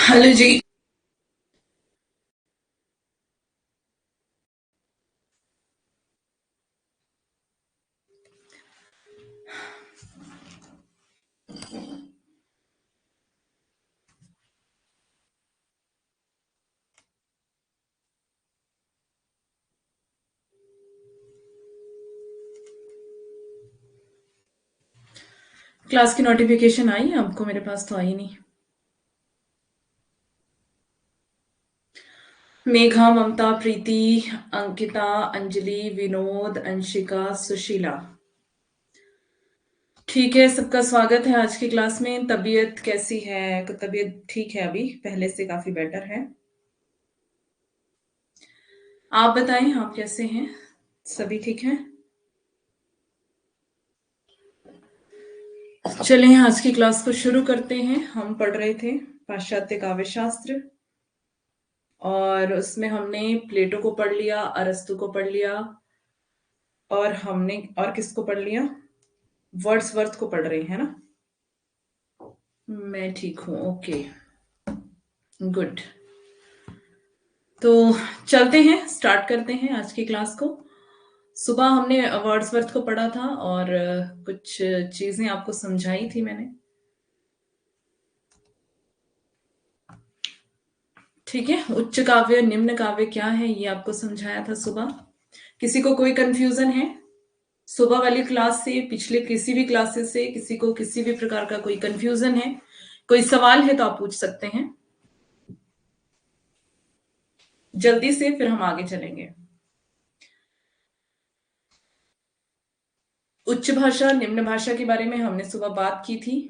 Hello जी। Class की notification आई आपको? मेरे पास तो आई नहीं। मेघा, ममता, प्रीति, अंकिता, अंजलि, विनोद, अंशिका, सुशीला। ठीक है, सबका स्वागत है आज की क्लास में। तबीयत कैसी है? तबीयत ठीक है, अभी पहले से काफी बेटर है। आप बताएं, आप कैसे हैं? सभी ठीक हैं? चलें, आज की क्लास को शुरू करते हैं। हम पढ़ रहे थे पाश्चात्य काव्य शास्त्र, और उसमें हमने प्लेटो को पढ़ लिया, अरस्तु को पढ़ लिया, और हमने और किसको पढ़ लिया? वर्ड्सवर्थ को पढ़ रहे हैं ना? मैं ठीक हूँ, ओके, गुड। तो चलते हैं, स्टार्ट करते हैं आज की क्लास को। सुबह हमने वर्ड्सवर्थ को पढ़ा था, और कुछ चीजें आपको समझाई थी मैंने। ठीक है, उच्च काव्य निम्न काव्य क्या है ये आपको समझाया था सुबह। किसी को कोई कंफ्यूजन है? सुबह वाली क्लास से, पिछले किसी भी क्लासेस से किसी को किसी भी प्रकार का कोई कंफ्यूजन है, कोई सवाल है तो आप पूछ सकते हैं जल्दी से, फिर हम आगे चलेंगे। उच्च भाषा निम्न भाषा के बारे में हमने सुबह बात की थी।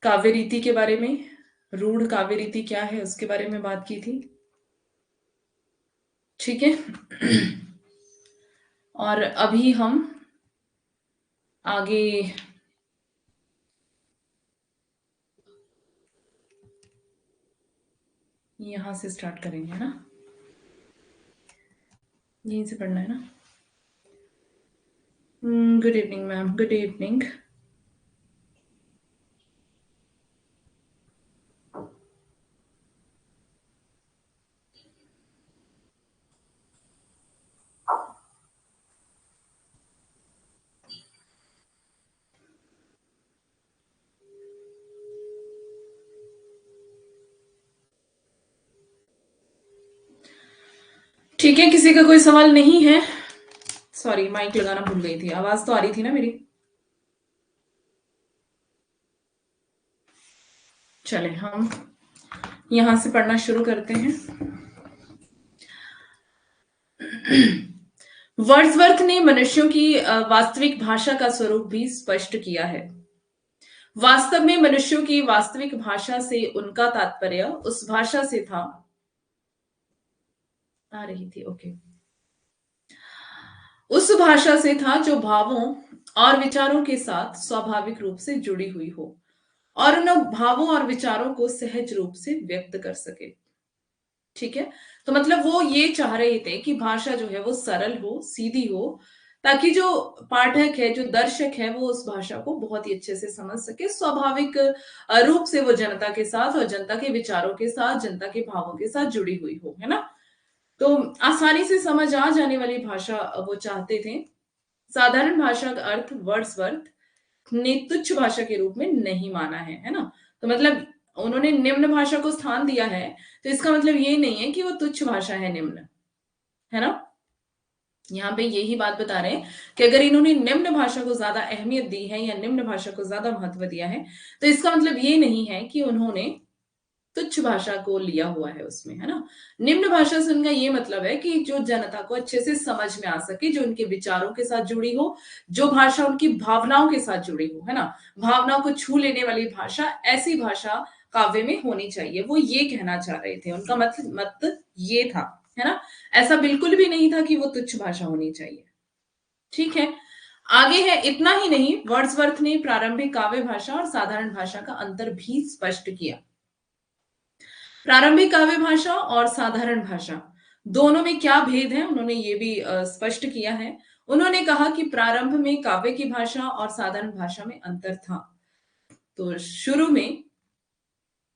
काव्य रीति के बारे में, रूढ़ काव्य रीति क्या है उसके बारे में बात की थी। ठीक है। और अभी हम आगे यहां से स्टार्ट करेंगे ना? यहीं से पढ़ना है ना? Good evening ma'am, good evening. ठीक है, किसी का कोई सवाल नहीं है? सॉरी, माइक लगाना भूल गई थी। आवाज तो आ रही थी ना मेरी? चले, हम यहां से पढ़ना शुरू करते हैं। वर्ड्सवर्थ ने मनुष्यों की वास्तविक भाषा का स्वरूप भी स्पष्ट किया है। वास्तव में मनुष्यों की वास्तविक भाषा से उनका तात्पर्य उस भाषा से था। आ रही थी, ओके। उस भाषा से था जो भावों और विचारों के साथ स्वाभाविक रूप से जुड़ी हुई हो, और उन भावों और विचारों को सहज रूप से व्यक्त कर सके। ठीक है, तो मतलब वो ये चाह रहे थे कि भाषा जो है वो सरल हो, सीधी हो, ताकि जो पाठक है, जो दर्शक है, वो उस भाषा को बहुत ही अच्छे से समझ सके, स्वाभाविक रूप से वो जनता के साथ और जनता के विचारों के साथ, जनता के भावों के साथ जुड़ी हुई हो, है ना? तो आसानी से समझ आ जाने वाली भाषा वो चाहते थे। साधारण भाषा का अर्थ वर्ड्सवर्थ ने तुच्छ भाषा के रूप में नहीं माना है ना? तो मतलब उन्होंने निम्न भाषा को स्थान दिया है, तो इसका मतलब ये नहीं है कि वो तुच्छ भाषा है निम्न, है ना? यहाँ पे यही बात बता रहे हैं कि अगर इन्होंने निम्न भाषा को ज्यादा अहमियत दी है या निम्न भाषा को ज्यादा महत्व दिया है, तो इसका मतलब ये नहीं है कि उन्होंने तुच्छ भाषा को लिया हुआ है उसमें, है ना? निम्न भाषा से उनका ये मतलब है कि जो जनता को अच्छे से समझ में आ सके, जो उनके विचारों के साथ जुड़ी हो, जो भाषा उनकी भावनाओं के साथ जुड़ी हो, है ना? भावनाओं को छू लेने वाली भाषा, ऐसी भाषा काव्य में होनी चाहिए, वो ये कहना चाह रहे थे। उनका मत ये था, है ना? ऐसा बिल्कुल भी नहीं था कि वो तुच्छ भाषा होनी चाहिए। ठीक है, आगे है। इतना ही नहीं, वर्ड्सवर्थ ने प्रारंभिक काव्य भाषा और साधारण भाषा का अंतर भी स्पष्ट किया। प्रारंभिक काव्य भाषा और साधारण भाषा दोनों में क्या भेद है, उन्होंने ये भी स्पष्ट किया है। उन्होंने कहा कि प्रारंभ में काव्य की भाषा और साधारण भाषा में अंतर था। तो शुरू में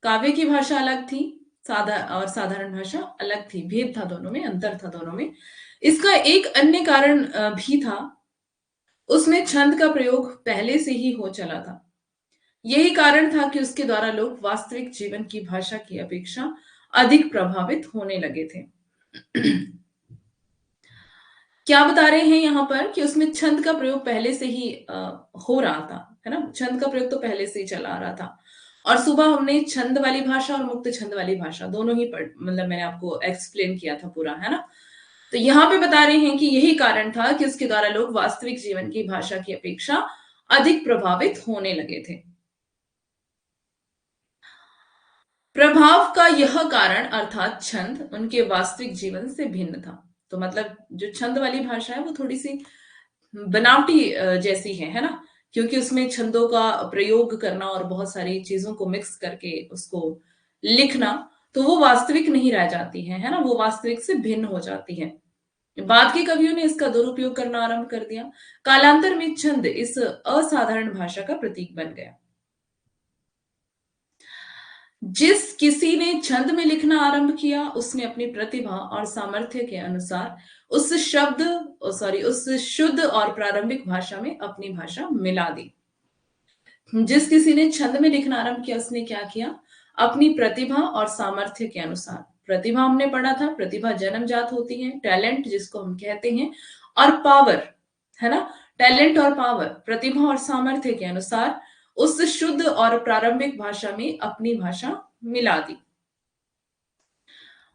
काव्य की भाषा अलग थी, साधारण भाषा अलग थी, भेद था दोनों में, अंतर था दोनों में। इसका एक अन्य कारण भी था, उसमें छंद का प्रयोग पहले से ही हो चला था। यही कारण था कि उसके द्वारा लोग वास्तविक जीवन की भाषा की अपेक्षा अधिक प्रभावित होने लगे थे। क्या बता रहे हैं यहाँ पर कि उसमें छंद का प्रयोग पहले से ही हो रहा था, है ना? छंद का प्रयोग तो पहले से ही चला आ रहा था। और सुबह हमने छंद वाली भाषा और मुक्त छंद वाली भाषा दोनों ही मतलब मैंने आपको एक्सप्लेन किया था पूरा, है ना? तो यहाँ पे बता रहे हैं कि यही कारण था कि उसके द्वारा लोग वास्तविक जीवन की भाषा की अपेक्षा अधिक प्रभावित होने लगे थे। प्रभाव का यह कारण अर्थात छंद उनके वास्तविक जीवन से भिन्न था। तो मतलब जो छंद वाली भाषा है वो थोड़ी सी बनावटी जैसी है ना? क्योंकि उसमें छंदों का प्रयोग करना और बहुत सारी चीजों को मिक्स करके उसको लिखना, तो वो वास्तविक नहीं रह जाती है ना? वो वास्तविक से भिन्न हो जाती है। बाद के कवियों ने इसका दुरुपयोग करना आरंभ कर दिया। कालांतर में छंद इस असाधारण भाषा का प्रतीक बन गया। जिस किसी ने छंद में लिखना आरंभ किया, उसने अपनी प्रतिभा और सामर्थ्य के अनुसार उस शुद्ध और प्रारंभिक भाषा में अपनी भाषा मिला दी। जिस किसी ने छंद में लिखना आरंभ किया, उसने क्या किया? अपनी प्रतिभा और सामर्थ्य के अनुसार। प्रतिभा हमने पढ़ा था, प्रतिभा जन्मजात होती है, टैलेंट जिसको हम कहते हैं, और पावर, है ना? टैलेंट और पावर, प्रतिभा और सामर्थ्य के अनुसार उस शुद्ध और प्रारंभिक भाषा में अपनी भाषा मिला दी।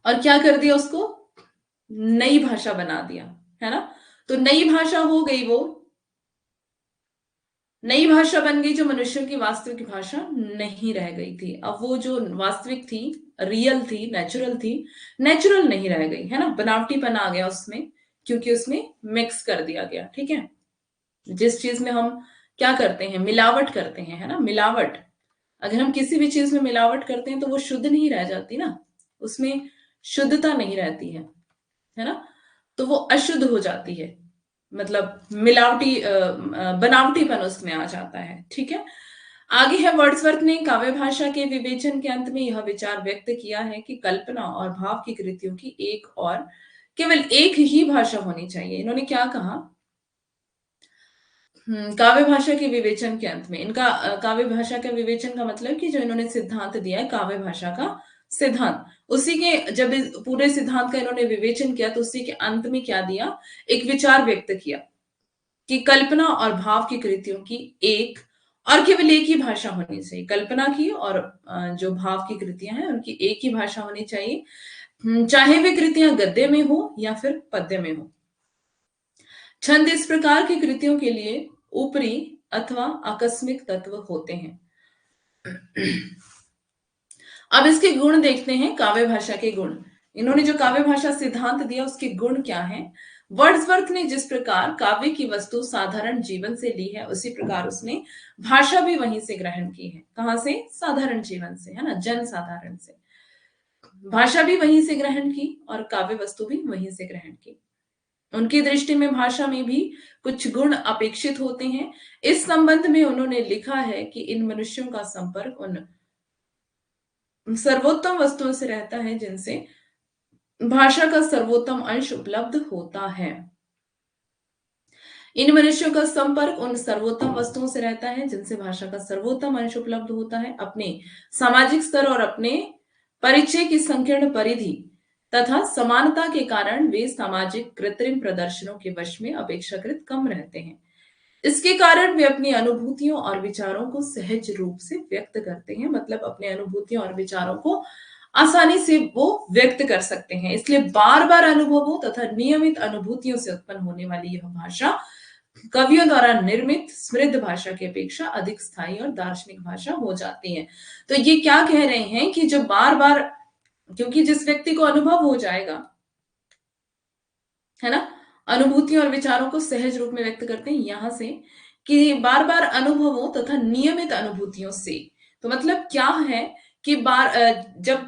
और क्या कर दिया? उसको नई भाषा बना दिया, है ना? तो नई भाषा हो गई, वो नई भाषा बन गई जो मनुष्यों की वास्तविक भाषा नहीं रह गई थी। अब वो जो वास्तविक थी, रियल थी, नेचुरल थी, नेचुरल नहीं रह गई, है ना? बनावटीपन आ गया उसमें, क्योंकि उसमें मिक्स कर दिया गया। ठीक है? जिस चीज में हम क्या करते हैं, मिलावट करते हैं, है ना? मिलावट, अगर हम किसी भी चीज में मिलावट करते हैं तो वो शुद्ध नहीं रह जाती ना, उसमें शुद्धता नहीं रहती है ना? तो वो अशुद्ध हो जाती है, मतलब मिलावटी बनावटीपन उसमें आ जाता है। ठीक है? आगे है, वर्ड्सवर्थ ने काव्य भाषा के विवेचन के अंत में यह विचार व्यक्त किया है कि कल्पना और भाव की कृतियों की एक और केवल एक ही भाषा होनी चाहिए। इन्होंने क्या कहा? काव्य भाषा के विवेचन के अंत में इनका काव्य भाषा के विवेचन का मतलब कि जो इन्होंने सिद्धांत दिया है काव्य भाषा का सिद्धांत, उसी के जब इस पूरे सिद्धांत का इन्होंने विवेचन किया तो उसी के अंत में क्या दिया? एक विचार व्यक्त किया कि कल्पना और भाव की कृतियों की एक और केवल एक ही भाषा होनी चाहिए। कल्पना की और जो भाव की कृतियां हैं उनकी एक ही भाषा होनी चाहिए, चाहे वे कृतियां गद्य में हो या फिर पद्य में हो। छंद इस प्रकार की कृतियों के लिए ऊपरी अथवा आकस्मिक तत्व होते हैं। अब इसके गुण देखते हैं, काव्य भाषा के गुण। इन्होंने जो काव्य भाषा सिद्धांत दिया उसके गुण क्या हैं? वर्ड्सवर्थ ने जिस प्रकार काव्य की वस्तु साधारण जीवन से ली है, उसी प्रकार उसने भाषा भी वहीं से ग्रहण की है। कहां से? साधारण जीवन से, है ना? जन साधारण से। भाषा भी वहीं से ग्रहण की और काव्य वस्तु भी वहीं से ग्रहण की। उनकी दृष्टि में भाषा में भी कुछ गुण अपेक्षित होते हैं। इस संबंध में उन्होंने लिखा है कि इन मनुष्यों का संपर्क उन सर्वोत्तम वस्तुओं से रहता है जिनसे भाषा का सर्वोत्तम अंश उपलब्ध होता है। इन मनुष्यों का संपर्क उन सर्वोत्तम वस्तुओं से रहता है जिनसे भाषा का सर्वोत्तम अंश उपलब्ध होता है। अपने सामाजिक स्तर और अपने परिचय की संकीर्ण परिधि तथा समानता के कारण वे सामाजिक कृत्रिम प्रदर्शनों के वश में अपेक्षाकृत कम रहते हैं। इसके कारण वे अपनी अनुभूतियों और विचारों को सहज रूप से व्यक्त करते हैं, मतलब अपने अनुभूतियों और विचारों को आसानी से वो व्यक्त कर सकते हैं। इसलिए बार बार अनुभवों तथा नियमित अनुभूतियों से उत्पन्न होने वाली यह भाषा कवियों द्वारा निर्मित समृद्ध भाषा की अपेक्षा अधिक स्थायी और दार्शनिक भाषा हो जाती है। तो ये क्या कह रहे हैं कि जब बार बार, क्योंकि जिस व्यक्ति को अनुभव हो जाएगा, है ना, अनुभूतियों और विचारों को सहज रूप में व्यक्त करते हैं यहां से, कि बार बार अनुभवों तथा नियमित अनुभूतियों से। तो मतलब क्या है कि जब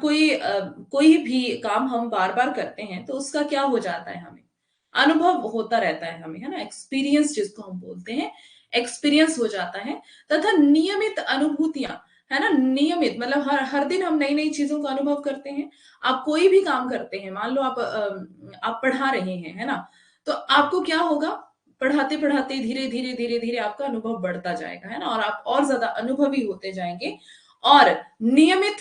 कोई भी काम हम बार बार करते हैं तो उसका क्या हो जाता है? हमें अनुभव होता रहता है हमें, है ना? एक्सपीरियंस जिसको हम बोलते हैं, एक्सपीरियंस हो जाता है। तथा नियमित अनुभूतियां, है ना? नियमित मतलब हर हर दिन हम नई-नई चीज़ों का अनुभव करते हैं। आप कोई भी काम करते हैं, मान लो आप पढ़ा रहे हैं, है ना? तो आपको क्या होगा, पढ़ाते-पढ़ाते धीरे-धीरे, धीरे-धीरे आपका अनुभव बढ़ता जाएगा, है ना? और आप और ज़्यादा अनुभवी होते जाएँगे और नियमित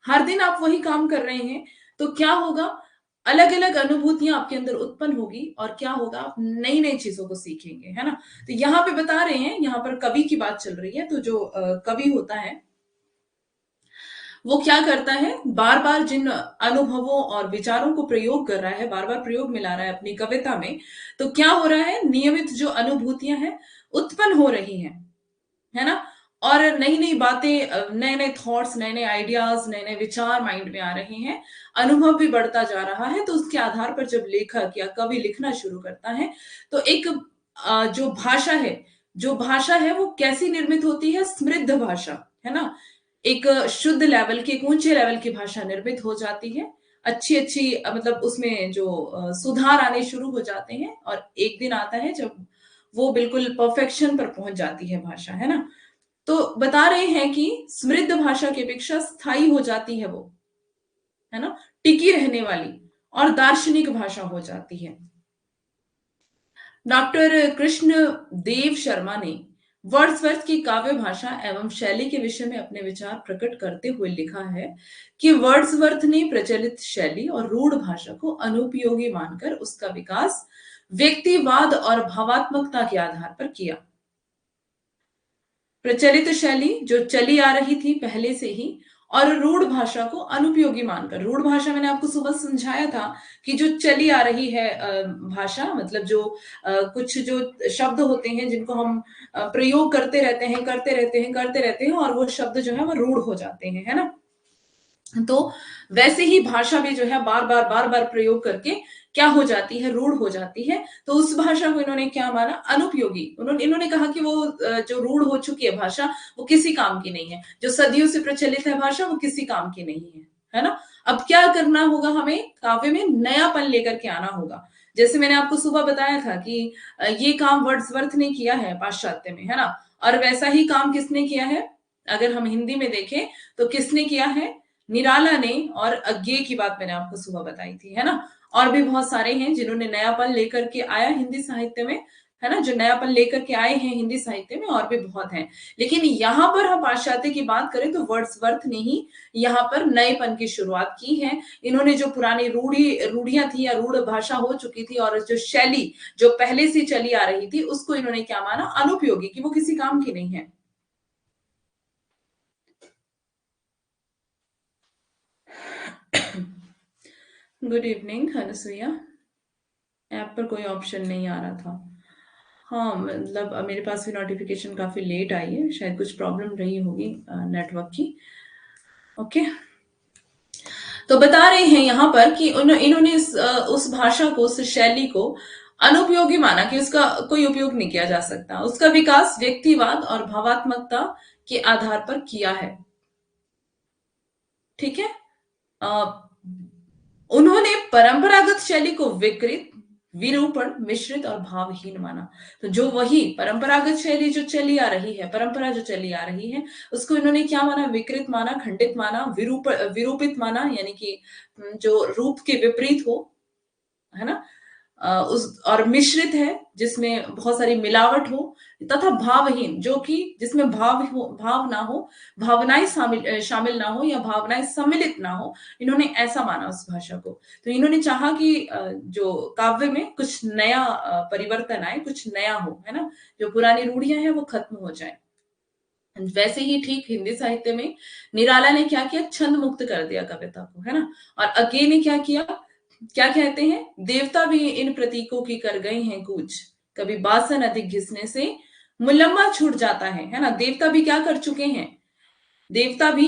हर दिन आप वही काम कर रहे हैं, तो क्या होगा, अलग-अलग अनुभूतियाँ आपके अंदर उत्पन्न होगी और क्या होगा, आप नई-नई चीज़ों को सीखेंगे, है ना? तो यहाँ पे बता रहे हैं, यहाँ पर कवि की बात चल रही है, तो जो कवि होता है, वो क्या करता है, बार-बार जिन अनुभवों और विचारों को प्रयोग कर रहा है, बार-बार प्रयोग में ला रहा है अपनी कविता में, तो क्या हो रहा है, नियमित जो अनुभूतियाँ हैं, उत्पन्न हो रही हैं, है ना? और नई-नई बातें नए-नए थॉट्स, नए-नए आइडियाज़, नए-नए विचार माइंड में आ रहे हैं, अनुभव भी बढ़ता जा रहा है, तो उसके आधार पर जब लेखक या कवि लिखना शुरू करता है, तो एक जो भाषा है वो कैसी निर्मित होती है? समृद्ध भाषा, है ना? एक शुद्ध लेवल की, एक ऊँचे लेवल की भाषा निर्मित हो जाती है। अच्छी-अच्छी मतलब उसमें जो सुधार आने शुरू हो जाते हैं और एक दिन आता है जब वो बिल्कुल परफेक्शन पर पहुँच जाती है भाषा, है ना? तो बता रहे हैं कि समृद्ध भाषा की अपेक्षा स्थायी हो जाती है वो, है ना? टिकी रहने वाली और दार्शनिक भाषा हो जाती है। डॉक्टर कृष्ण देव शर्मा ने वर्ड्सवर्थ की काव्य भाषा एवं शैली के विषय में अपने विचार प्रकट करते हुए लिखा है कि वर्ड्सवर्थ ने प्रचलित शैली और रूढ़ भाषा को अनुपयोगी मानकर उसका विकास व्यक्तिवाद और भावात्मकता के आधार पर किया। प्रचलित शैली जो चली आ रही थी पहले से ही और रूढ़ भाषा को अनुपयोगी मानकर, रूढ़ भाषा मैंने आपको सुबह समझाया था कि जो चली आ रही है भाषा, मतलब जो कुछ जो शब्द होते हैं जिनको हम प्रयोग करते रहते हैं, करते रहते हैं, करते रहते हैं और वो शब्द जो है वो रूढ़ हो जाते हैं, है ना? तो वैसे ही भाषा भी जो है बार-बार प्रयोग करके क्या हो जाती है, रूढ़ हो जाती है। तो उस भाषा को इन्होंने क्या माना? अनुपयोगी। इन्होंने कहा कि वो जो रूढ़ हो चुकी है भाषा, वो किसी काम की नहीं है। जो सदियों से प्रचलित है भाषा, वो किसी काम की नहीं है ना? अब क्या करना होगा हमें? काव्य में नयापन लेकर के आना होगा। जैसे मैंने आपको सुबह बताया था कि ये काम वर्ड्सवर्थ ने किया है पाश्चात्य में, है ना? और वैसा ही काम किसने किया है? अगर हम हिंदी में देखें, तो किसने किया है? निराला ने और अज्ञे की बात मैंने आपको सुबह बताई थी, है ना? और भी बहुत सारे हैं जिन्होंने नयापन लेकर के आया हिंदी साहित्य में, है ना? जो नयापन लेकर के आए हैं हिंदी साहित्य में और भी बहुत हैं। लेकिन यहाँ पर हम पाश्चात्य की बात करें तो वर्ड्सवर्थ ने ही यहाँ पर नएपन की शुरुआत की है। इन्होंने जो पुरानी रूढ़ियाँ थी या रूढ़ भाषा हो चुकी थी और जो शैली जो पहले से चली आ रही थी, उसको इन्होंने क्या माना? अनुपयोगी, कि वो किसी काम की नहीं है। Good evening Anusuiya. ऐप पर कोई ऑप्शन नहीं आ रहा था। हाँ, मतलब मेरे पास भी नोटिफिकेशन काफ़ी लेट आई है, शायद कुछ प्रॉब्लम रही होगी नेटवर्क की। ओके, तो बता रहे हैं यहाँ पर कि इन्होंने उस भाषा को, उस शैली को अनुपयोगी माना कि उसका कोई उपयोग नहीं किया जा सकता। उसका विकास व्यक्तिवाद और भावात्मकता के आधार पर किया है। ठीक है? अ, उन्होंने परंपरागत शैली को विकृत, विरूपण, मिश्रित और भावहीन माना। तो जो वही परंपरागत शैली जो चली आ रही है, परंपरा जो चली आ रही है, उसको इन्होंने क्या माना? विकृत माना, खंडित माना, विरूपित माना, यानी कि जो रूप के विपरीत हो, है ना? उस और मिश्रित है जिसमें बहुत सारी मिलावट हो, तथा भावहीन जो कि जिसमें भाव ना हो, भावनाएं शामिल ना हो या भावनाएं सम्मिलित ना हो, इन्होंने ऐसा माना उस भाषा को। तो इन्होंने चाहा कि जो काव्य में कुछ नया परिवर्तन आए, कुछ नया हो, है ना? जो पुरानी रूढ़ियां हैं वो खत्म हो जाए। वैसे ही ठीक हिंदी साहित्य में निराला ने क्या किया? छंद मुक्त कर दिया कविता को, है ना? और अज्ञे ने क्या किया? क्या कहते हैं? देवता भी इन प्रतीकों की कर गए हैं कूच, कभी बासन अधिक घिसने से मुलम्मा छूट जाता है ना? देवता भी क्या कर चुके हैं? देवता भी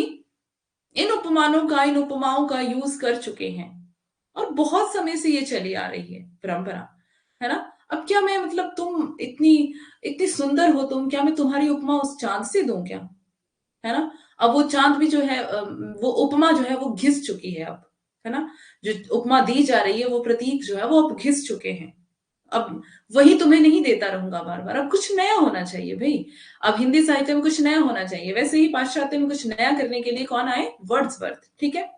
इन उपमाओं का यूज कर चुके हैं और बहुत समय से ये चली आ रही है परंपरा, है ना? अब क्या मैं, मतलब तुम इतनी इतनी सुंदर हो तुम, क्या मैं तुम्हारी उपमा उस चांद से दूं क्या? है ना? अब वो चाँद भी जो है वो उपमा जो है वो घिस चुकी है अब, है ना? जो उपमा दी जा रही है, वो प्रतीक जो है वो अब घिस चुके हैं। अब वही तुम्हें नहीं देता रहूंगा बार बार, अब कुछ नया होना चाहिए भाई। अब हिंदी साहित्य में कुछ नया होना चाहिए। वैसे ही पाश्चात्य में कुछ नया करने के लिए कौन आए? वर्ड्सवर्थ। ठीक है।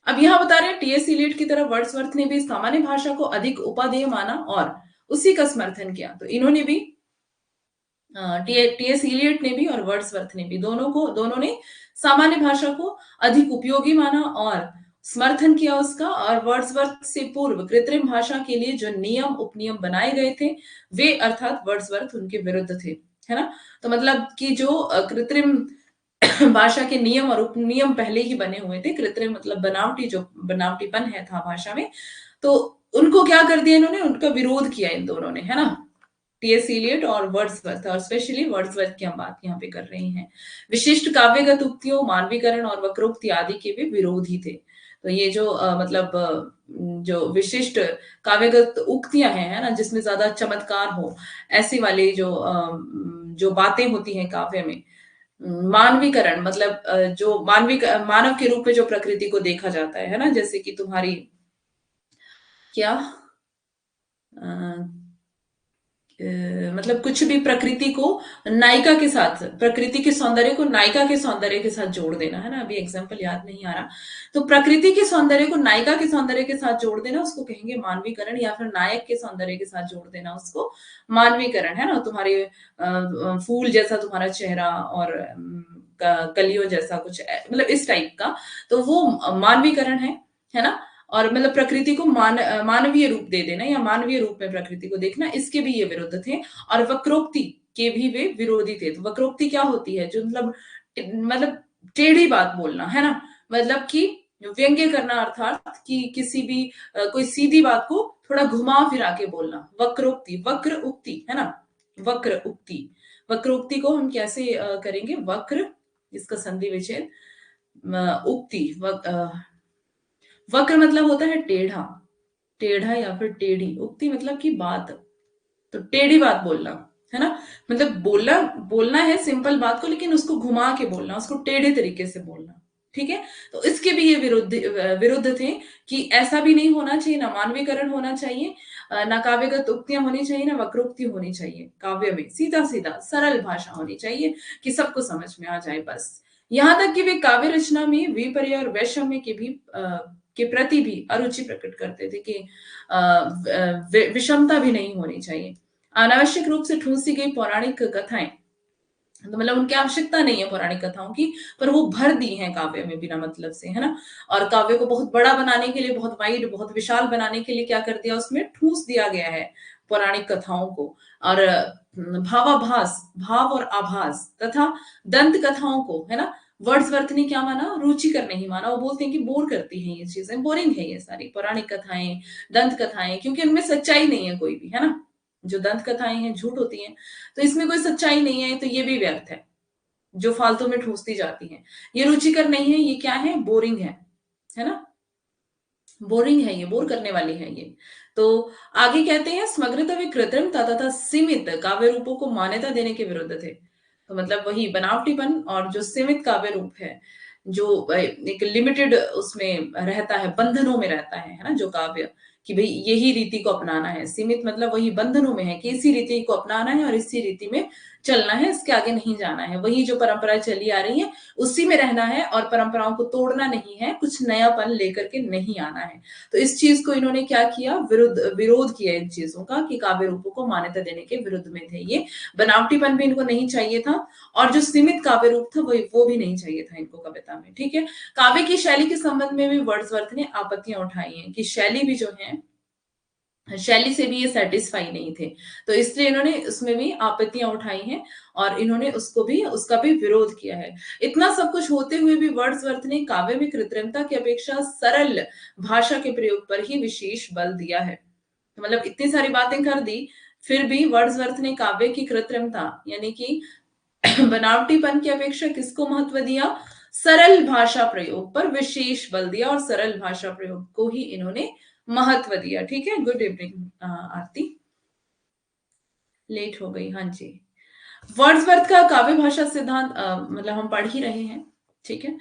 अब यहां बता रहे हैं टीएस इलियट की तरह वर्ड्सवर्थ ने भी सामान्य भाषा को अधिक उपादेय माना और उसी का समर्थन किया। तो इन्होंने भी टीएस इलियट ने भी और वर्ड्सवर्थ ने भी दोनों ने सामान्य भाषा को अधिक उपयोगी माना और समर्थन किया उसका। और वर्ड्सवर्थ से पूर्व कृत्रिम भाषा के लिए जो नियम उपनियम बनाए गए थे वे अर्थात वर्ड्सवर्थ उनके विरुद्ध थे, है ना। तो मतलब कि जो कृत्रिम भाषा के नियम और उपनियम पहले ही बने हुए थे, कृत्रिम मतलब बनावटी, जो बनावटीपन है था भाषा में, तो उनको क्या कर दिया इन्होंने, उनका विरोध किया इन दोनों ने, है ना। टीएस इलियट और वर्ड्सवर्थ, और स्पेशली वर्ड्सवर्थ की हम बात यहाँ पे कर रहे हैं। विशिष्ट काव्यगत उक्तियों, मानवीकरण और वक्रोक्ति आदि के भी विरोधी थे। तो ये जो मतलब जो विशिष्ट काव्यगत उक्तियां हैं, है ना, जिसमें ज्यादा चमत्कार हो, ऐसी वाली जो बातें होती हैं काव्य में। मानवीकरण मतलब जो मानव के रूप में जो प्रकृति को देखा जाता है ना, जैसे कि तुम्हारी क्या मतलब कुछ भी प्रकृति को नायिका के साथ, प्रकृति के सौंदर्य को नायिका के सौंदर्य के साथ जोड़ देना, है ना। अभी एग्जांपल याद नहीं आ रहा। तो प्रकृति के सौंदर्य को नायिका के सौंदर्य के साथ जोड़ देना, उसको कहेंगे मानवीकरण, या फिर नायक के सौंदर्य के साथ जोड़ देना, उसको मानवीकरण, है ना। तुम्हारे फूल जैसा तुम्हारा चेहरा और कलियों जैसा कुछ मतलब इस टाइप का, तो वो मानवीकरण है ना। और मतलब प्रकृति को मानवीय रूप दे देना या मानवीय रूप में प्रकृति को देखना, इसके भी ये विरुद्ध थे। और वक्रोक्ति के भी वे विरोधी थे। तो वक्रोक्ति क्या होती है? जो मतलब टेढ़ी बात बोलना, है ना। मतलब कि व्यंग्य करना, अर्थात कि किसी भी कोई सीधी बात को थोड़ा घुमा फिरा के बोलना, वक्रोक्ति, वक्र उक्ति, है ना। वक्र उक्ति, वक्रोक्ति को हम कैसे करेंगे? वक्र, इसका संधि विच्छेद, उक्ति, वक्र मतलब होता है टेढ़ा, टेढ़ा या फिर टेढ़ी। उक्ति मतलब की बात, तो टेढ़ी बात बोलना, है ना। मतलब बोलना बोलना है सिंपल बात को, लेकिन उसको घुमा के बोलना, उसको टेढ़े तरीके से बोलना। ठीक है। तो इसके भी ये विरुद्ध थे कि ऐसा भी नहीं होना चाहिए, ना मानवीकरण होना चाहिए, ना काव्यगत उक्तियां होनी चाहिए, ना वक्रोक्ति होनी चाहिए। काव्य में सीधा सीधा सरल भाषा होनी चाहिए कि सबको समझ में आ जाए बस। यहां तक कि वे काव्य रचना में विपर्य और वैषम्य के प्रति भी अरुचि प्रकट करते थे कि विषमता भी नहीं होनी चाहिए। अनावश्यक रूप से ठूंसी गई पौराणिक कथाएं, तो मतलब उनकी आवश्यकता नहीं है पौराणिक कथाओं की, पर वो भर दी हैं काव्य में बिना मतलब से, है ना। और काव्य को बहुत बड़ा बनाने के लिए, बहुत वाइड, बहुत विशाल बनाने के लिए क्या कर दिया, उसमें ठूस दिया गया है पौराणिक कथाओं को। और भावाभास, भाव और आभास तथा दंत कथाओं को, है ना, वर्ड्सवर्थ ने क्या माना? रुचिकर नहीं माना। वो बोलते हैं कि बोर करती हैं ये चीजें, बोरिंग है ये सारी पौराणिक कथाएं, दंत कथाएं, क्योंकि उनमें सच्चाई नहीं है कोई भी, है ना। जो दंत कथाएं हैं झूठ होती हैं, तो इसमें कोई सच्चाई नहीं है, तो ये भी व्यर्थ है, जो फालतू में ठूसती जाती है। ये रुचिकर नहीं है, ये क्या है? बोरिंग है ना। बोरिंग है ये, बोर करने वाली है ये। तो आगे कहते हैं समग्रता व कृत्रिमता तथा सीमित काव्य रूपों को मान्यता देने के विरुद्ध थे। तो मतलब वही बनावटीपन और जो सीमित काव्य रूप है, जो एक लिमिटेड उसमें रहता है, बंधनों में रहता है ना, जो काव्य, कि भाई यही रीति को अपनाना है। सीमित मतलब वही बंधनों में है कि इसी रीति को अपनाना है और इसी रीति में चलना है, इसके आगे नहीं जाना है। वही जो परंपरा चली आ रही है उसी में रहना है, और परंपराओं को तोड़ना नहीं है, कुछ नयापन लेकर के नहीं आना है। तो इस चीज को इन्होंने क्या किया? विरोध किया इन चीजों का, कि काव्य रूपों को मान्यता देने के विरुद्ध में थे ये। बनावटीपन भी इनको नहीं चाहिए था, और जो सीमित काव्य रूप था वो भी नहीं चाहिए था इनको कविता में। ठीक है। काव्य की शैली के संबंध में भी वर्ड्सवर्थ ने आपत्तियां उठाई हैं कि शैली भी जो है, शैली से भी ये सेटिस्फाई नहीं थे, तो इसलिए इन्होंने उसमें भी आपत्तियां उठाई हैं और इन्होंने उसका भी विरोध किया है। इतना सब कुछ होते हुए भी वर्ड्सवर्थ ने काव्य में कृत्रिमता की अपेक्षा सरल भाषा के प्रयोग पर ही विशेष बल दिया है। तो मतलब इतनी सारी बातें कर दी, फिर भी वर्ड्सवर्थ ने काव्य की कृत्रिमता यानी कि बनावटीपन की अपेक्षा किसको महत्व दिया? सरल भाषा प्रयोग पर विशेष बल दिया, और सरल भाषा प्रयोग को ही इन्होंने महत्व दिया। ठीक है। गुड इवनिंग आरती, लेट हो गई, हाँ जी। वर्ड्सवर्थ का काव्य भाषा सिद्धांत मतलब हम पढ़ ही रहे हैं। ठीक है।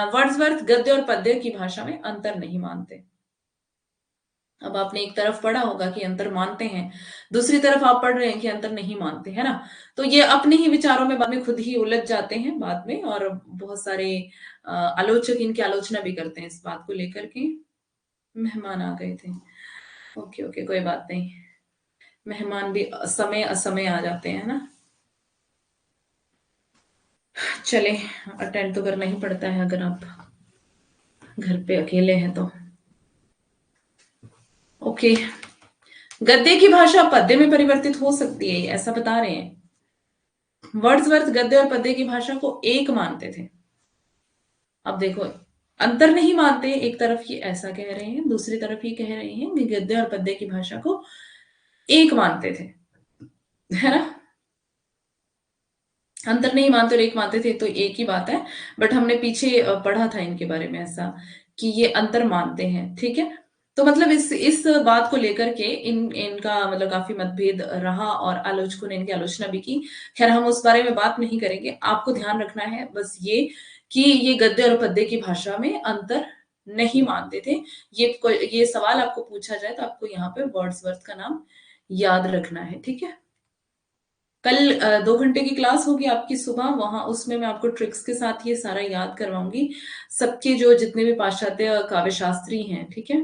वर्ड्सवर्थ गद्य और पद्य की भाषा में अंतर नहीं मानते। अब आपने एक तरफ पढ़ा होगा कि अंतर मानते हैं, दूसरी तरफ आप पढ़ रहे हैं कि अंतर नहीं मानते, है ना? तो ये अपने ही विचारों में बाद में खुद ही उलझ जाते हैं बाद में, और बहुत सारे आलोचक इनकी आलोचना भी करते हैं इस बात को लेकर के। मेहमान आ गए थे। ओके, ओके, कोई बात नहीं। मेहमान भी समय असमय आ जाते हैं ना। चले, अटेंड तो करना ही पड़ता है अगर आप घर पे अकेले हैं तो। ओके। गद्य की भाषा पद्य में परिवर्तित हो सकती है, ऐसा बता रहे हैं। वर्ड्सवर्थ गद्य और पद्य की भाषा को एक मानते थे। अब देखो, अंतर नहीं मानते, एक तरफ ये ऐसा कह रहे हैं, दूसरी तरफ ये कह रहे हैं कि गद्य और पद्य की भाषा को एक मानते थे, है ना? अंतर नहीं मानते और एक मानते थे तो एक ही बात है, बट हमने पीछे पढ़ा था इनके बारे में ऐसा कि ये अंतर मानते हैं, ठीक है? तो मतलब इस बात को लेकर के इनका मतलब काफी मतभेद रहा और आलोचकों ने इनकी आलोचना भी की। खैर, हम उस बारे में बात नहीं करेंगे। आपको ध्यान रखना है बस ये कि ये गद्य और पद्य की भाषा में अंतर नहीं मानते थे। ये सवाल आपको पूछा जाए तो आपको यहाँ पे वर्ड्सवर्थ का नाम याद रखना है, ठीक है? कल 2 घंटे की क्लास होगी आपकी सुबह, वहां उसमें मैं आपको ट्रिक्स के साथ ये सारा याद करवाऊंगी। सबके जो जितने भी पाश्चात्य काव्य शास्त्री हैं, ठीक है,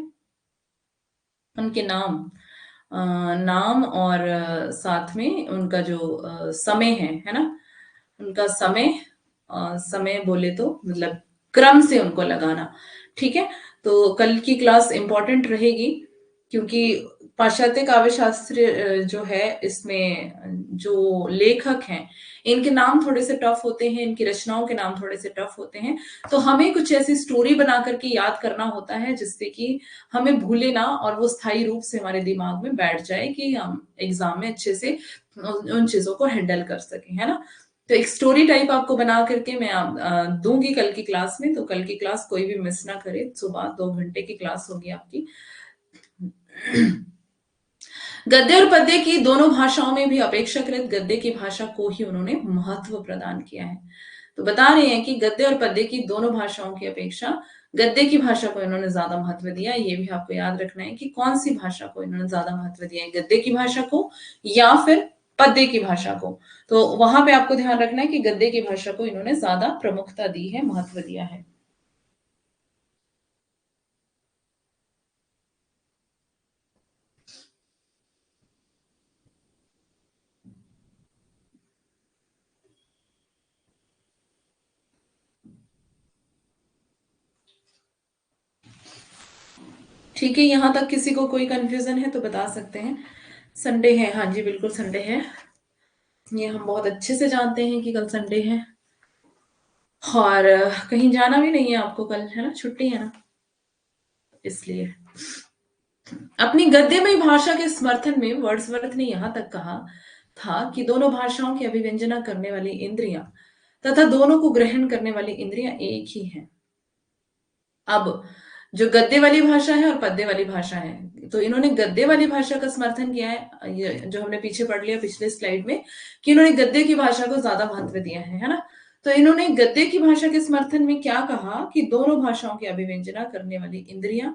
उनके नाम, नाम और साथ में उनका जो समय है ना, उनका समय, समय बोले तो मतलब क्रम से उनको लगाना, ठीक है? तो कल की क्लास इंपॉर्टेंट रहेगी क्योंकि पाश्चात्य काव्य शास्त्र जो है इसमें जो लेखक हैं इनके नाम थोड़े से टफ होते हैं, इनकी रचनाओं के नाम थोड़े से टफ होते हैं। तो हमें कुछ ऐसी स्टोरी बना करके याद करना होता है जिससे कि हमें भूले ना और वो स्थायी रूप से हमारे दिमाग में बैठ जाए कि हम एग्जाम में अच्छे से उन चीजों को हैंडल कर सकें, है ना? तो एक स्टोरी टाइप आपको बना करके मैं दूंगी कल की क्लास में। तो कल की क्लास कोई भी मिस ना करे, सुबह 2 घंटे की क्लास होगी आपकी। गद्य और पद्य की दोनों भाषाओं में भी अपेक्षाकृत गद्य की भाषा को ही उन्होंने महत्व प्रदान किया है। तो बता रहे हैं कि गद्य और पद्य की दोनों भाषाओं की अपेक्षा गद्य की भाषा को इन्होंने ज्यादा महत्व दिया। ये भी आपको याद रखना है कि कौन सी भाषा को इन्होंने ज्यादा महत्व दिया है, गद्य की भाषा को या फिर पद्य की भाषा को। तो वहां पे आपको ध्यान रखना है कि गद्य की भाषा को इन्होंने ज्यादा प्रमुखता दी है, महत्व दिया है। ठीक है, यहाँ तक किसी को कोई कंफ्यूजन है तो बता सकते हैं। संडे है, हाँ जी बिल्कुल संडे है। ये हम बहुत अच्छे से जानते हैं कि कल संडे है। और कहीं जाना भी नहीं है आपको कल, है ना? छुट्टी है ना, इसलिए। अपनी गद्यमय भाषा के समर्थन में वर्ड्सवर्थ ने यहां तक कहा था कि दोनों भाषाओं की अभिव्यंजना करने वाली इंद्रियां तथा दोनों को ग्रहण करने वाली इंद्रियां एक ही हैं। अब जो गद्य वाली भाषा है और पद्य वाली भाषा है, तो इन्होंने गद्य वाली भाषा का समर्थन किया है, ये जो हमने पीछे पढ़ लिया पिछले स्लाइड में, कि इन्होंने गद्य की भाषा को ज्यादा महत्व दिया है ना? तो इन्होंने गद्य की भाषा के समर्थन में क्या कहा कि दोनों भाषाओं की अभिव्यंजना करने वाली इंद्रियां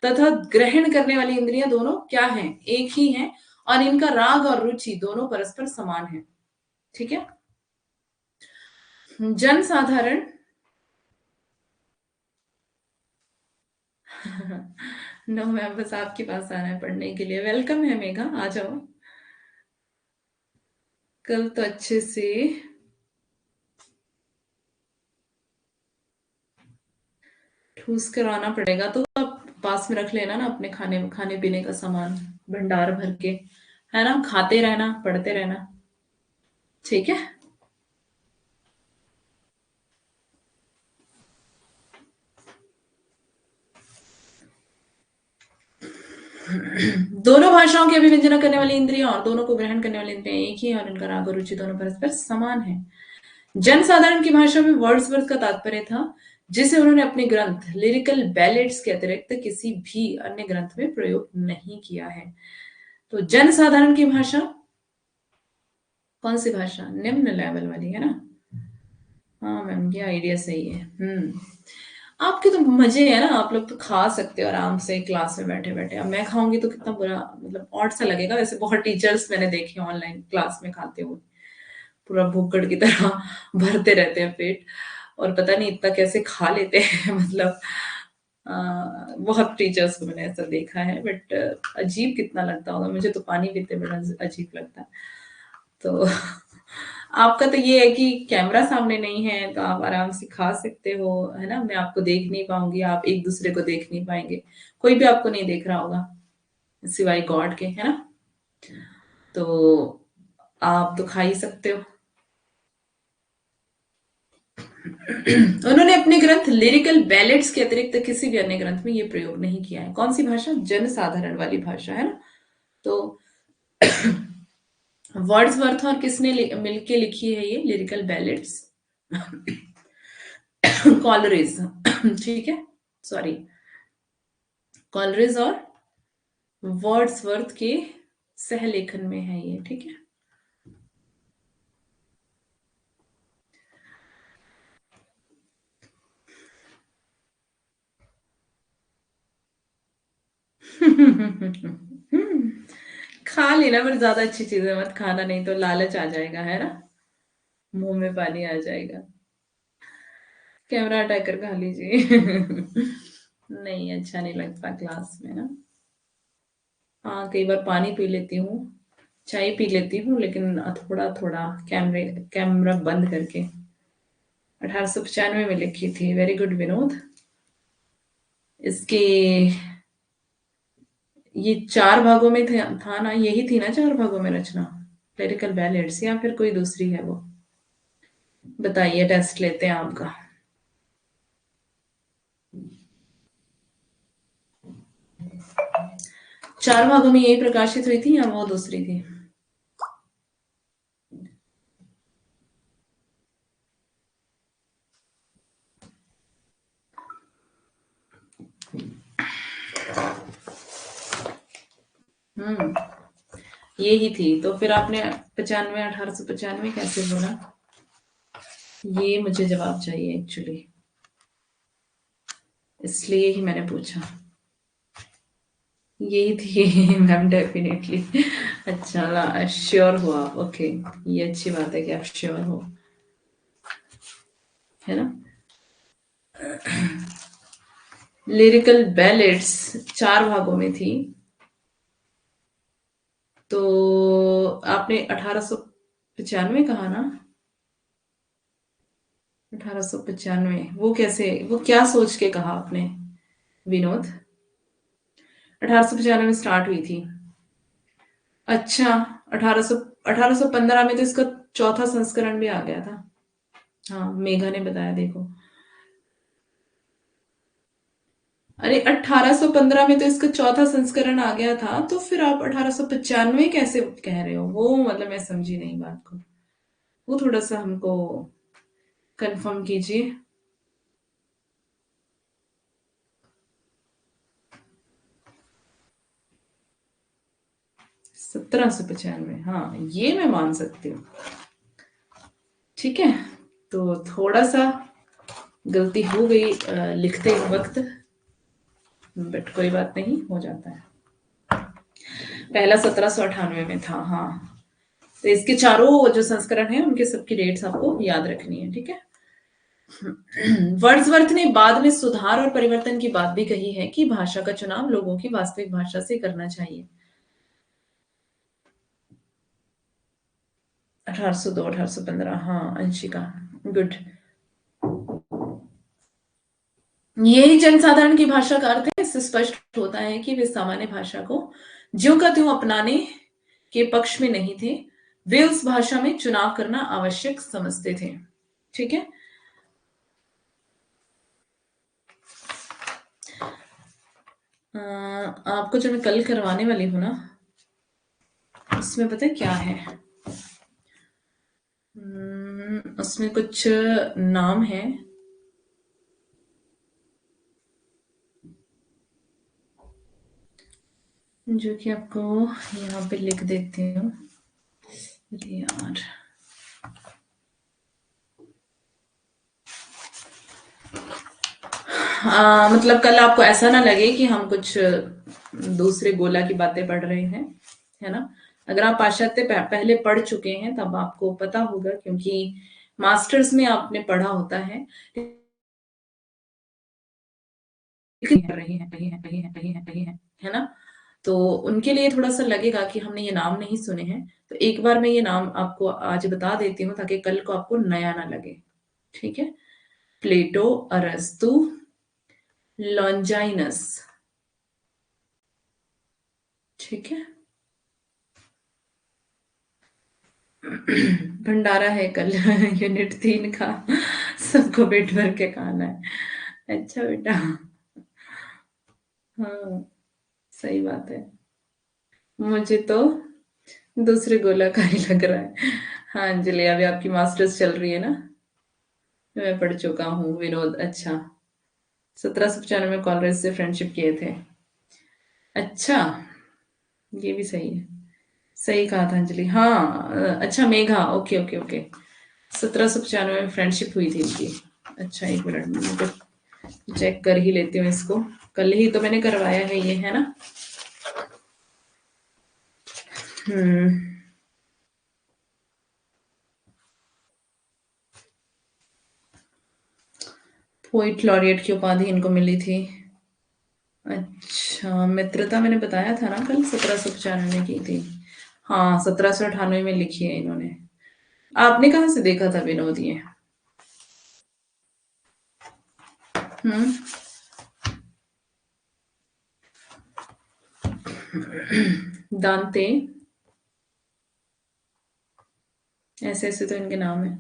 तथा ग्रहण करने वाली इंद्रियां दोनों क्या हैं, एक ही हैं, और इनका राग और रुचि दोनों परस्पर समान है, ठीक है? जन साधारण नो मैम, बस आपके पास आना है पढ़ने के लिए। वेलकम है मेघा, आ जाओ। कल तो अच्छे से ठूस कर आना पड़ेगा, तो आप पास में रख लेना ना अपने खाने खाने पीने का सामान, भंडार भर के, है ना? खाते रहना, पढ़ते रहना, ठीक है? दोनों भाषाओं की अभिव्यंजना करने वाली इंद्रियां और दोनों को ग्रहण करने वाली इंद्रियां एक ही है और इनका राग और रुचि दोनों परस्पर समान है। जनसाधारण की भाषा में वर्ड्सवर्थ का तात्पर्य था जिसे उन्होंने अपने ग्रंथ लिरिकल बैलेट्स के अतिरिक्त किसी भी अन्य ग्रंथ में प्रयोग नहीं किया है। तो जनसाधारण की भाषा कौन सी भाषा? निम्न लेवल वाली, है ना? हाँ मैम, ये आइडिया सही है। आपके तो मजे है ना, आप लोग तो खा सकते हो आराम से क्लास में बैठे बैठे। अब मैं खाऊंगी तो कितना बुरा, मतलब ऑड सा लगेगा। वैसे बहुत टीचर्स मैंने देखे ऑनलाइन क्लास में खाते हुए, पूरा भूखड़ की तरह भरते रहते हैं पेट, और पता नहीं इतना कैसे खा लेते हैं मतलब बहुत टीचर्स को मैंने ऐसा देखा है, बट अजीब कितना लगता होगा, मुझे तो पानी पीते बड़ा अजीब लगता है। तो आपका तो ये है कि कैमरा सामने नहीं है तो आप आराम से खा सकते हो, है ना। मैं आपको देख नहीं पाऊंगी, आप एक दूसरे को देख नहीं पाएंगे, कोई भी आपको नहीं देख रहा होगा सिवाय गॉड के, है ना। तो आप तो खा ही सकते हो। उन्होंने अपने ग्रंथ लिरिकल बैलेट्स के अतिरिक्त किसी भी अन्य ग्रंथ में ये प्रयोग नहीं किया है। कौन सी भाषा? जनसाधारण वाली भाषा, है ना। तो वर्ड्सवर्थ और किसने मिलके लिखी है ये लिरिकल बैलेट्स? कॉलरेज, ठीक है, सॉरी, कॉलरेज और वर्ड्सवर्थ के सहलेखन में है ये, ठीक है। खा लेना, पर ज्यादा अच्छी चीजें मत खाना, नहीं तो लालच आ जाएगा, है ना, मुंह में पानी आ जाएगा। कैमरा हटा कर खा लीजिए। नहीं, अच्छा नहीं लगता क्लास में ना। हाँ, कई बार पानी पी लेती हूँ, चाय पी लेती हूँ, लेकिन थोड़ा थोड़ा, कैमरा बंद करके। 1895 में लिखी थी, वेरी गुड विनोद। इसके ये 4 भागों में था ना, यही थी ना 4 भागों में रचना, लिरिकल बैलेट्स, या फिर कोई दूसरी है वो? बताइए, टेस्ट लेते हैं आपका। 4 भागों में यही प्रकाशित हुई थी या वो दूसरी थी? हम्म, यही थी। तो फिर आपने 95, 1895 कैसे बोला? ये मुझे जवाब चाहिए एक्चुअली, इसलिए ही मैंने पूछा। यही थी मैम, डेफिनेटली। अच्छा, श्योर हो आप? ओके, ये अच्छी बात है कि आप श्योर हो, है ना। लिरिकल बैलेट्स 4 भागों में थी, तो आपने 1895 कहा ना? 1895, वो कैसे, वो क्या सोच के कहा आपने विनोद? 1895 में स्टार्ट हुई थी? अच्छा, 1815 में तो इसका चौथा संस्करण भी आ गया था। हाँ, मेघा ने बताया, देखो। अरे, 1815 में तो इसका चौथा संस्करण आ गया था, तो फिर आप 1895 कैसे कह रहे हो? वो मतलब मैं समझी नहीं बात को, वो थोड़ा सा हमको कंफर्म कीजिए। 1795, हाँ, ये मैं मान सकती हूँ, ठीक है। तो थोड़ा सा गलती हो गई लिखते वक्त, बट कोई बात नहीं, हो जाता है। पहला 1798 में था, हाँ। तो इसके चारों जो संस्करण हैं उनके सबकी डेट्स आपको याद रखनी है, ठीक है। वर्ड्सवर्थ ने बाद में सुधार और परिवर्तन की बात भी कही है कि भाषा का चुनाव लोगों की वास्तविक भाषा से करना चाहिए। 1802, 1815, हाँ, अंशिका, गुड। यही जनसाधारण की भाषा का अर्थ है। इससे स्पष्ट होता है कि वे सामान्य भाषा को ज्यों का त्यों अपनाने के पक्ष में नहीं थे, वे उस भाषा में चुनाव करना आवश्यक समझते थे, ठीक है। आपको जो मैं कल करवाने वाली हूँ ना, उसमें पता है क्या है? उसमें कुछ नाम है जो कि आपको यहाँ पे लिख देती हूँ। अरे यार, मतलब कल आपको ऐसा ना लगे कि हम कुछ दूसरे गोला की बातें पढ़ रहे हैं, है ना। अगर आप पाश्चात्य पहले पढ़ चुके हैं तब आपको पता होगा, क्योंकि मास्टर्स में आपने पढ़ा होता है। रही है रही है रही है रही है रही है ना। तो उनके लिए थोड़ा सा लगेगा कि हमने ये नाम नहीं सुने हैं। तो एक बार मैं ये नाम आपको आज बता देती हूँ ताकि कल को आपको नया ना लगे। ठीक है। प्लेटो, अरस्तु, लॉन्जाइनस। ठीक है। भंडारा है कल यूनिट 3 का। सबको पेट भर के खाना है। अच्छा बेटा। हाँ, सही बात है। मुझे तो दूसरे गोला का ही लग रहा है। हाँ अंजलि, अभी आपकी मास्टर्स चल रही है ना। मैं पढ़ चुका हूँ विनोद। अच्छा, 1795 कॉलेज से फ्रेंडशिप किए थे। अच्छा, ये भी सही है। सही कहा था अंजलि। हाँ अच्छा मेघा, ओके ओके ओके। 1795 में फ्रेंडशिप हुई थी इनकी। अच्छा एक मिनट में मैं तो चेक कर ही लेती हूँ इसको। कल ही तो मैंने करवाया है ये, है ना। हम्म। पोइट लॉरिएट की उपाधि इनको मिली थी। अच्छा, मित्रता मैंने बताया था ना कल, 1795 में की थी। हाँ, 1798 में लिखी है इन्होंने। आपने कहाँ से देखा था विनोद ये? हम्म। दांते। ऐसे ऐसे तो इनके नाम है।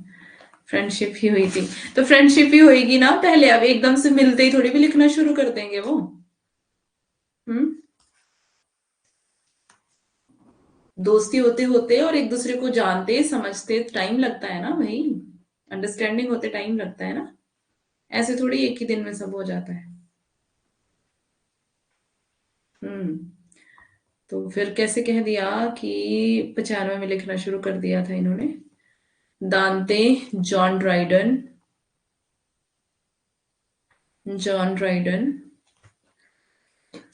फ्रेंडशिप ही हुई थी। तो फ्रेंडशिप ही होएगी ना पहले, अब एकदम से मिलते ही थोड़ी भी लिखना शुरू कर देंगे वो। हम्म। दोस्ती होते होते और एक दूसरे को जानते समझते टाइम लगता है ना भाई। अंडरस्टैंडिंग होते टाइम लगता है ना। ऐसे थोड़ी एक ही दिन में सब हो जाता है। हम्म। तो फिर कैसे कह दिया कि 95 में लिखना शुरू कर दिया था इन्होंने? दांते, John Dryden, John Dryden,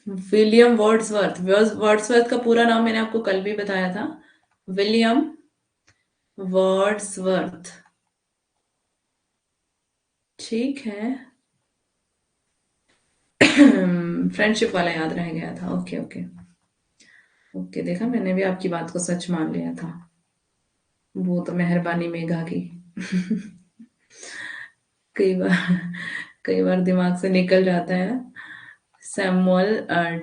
William Wordsworth. Wordsworth का पूरा नाम मैंने आपको कल भी बताया था। William Wordsworth. ठीक है। फ्रेंडशिप वाला याद रह गया था। ओके ओके ओके, देखा मैंने भी आपकी बात को सच मान लिया था। वो तो मेहरबानी मेघा की। कई बार, कई बार दिमाग से निकल जाता है ना। Samuel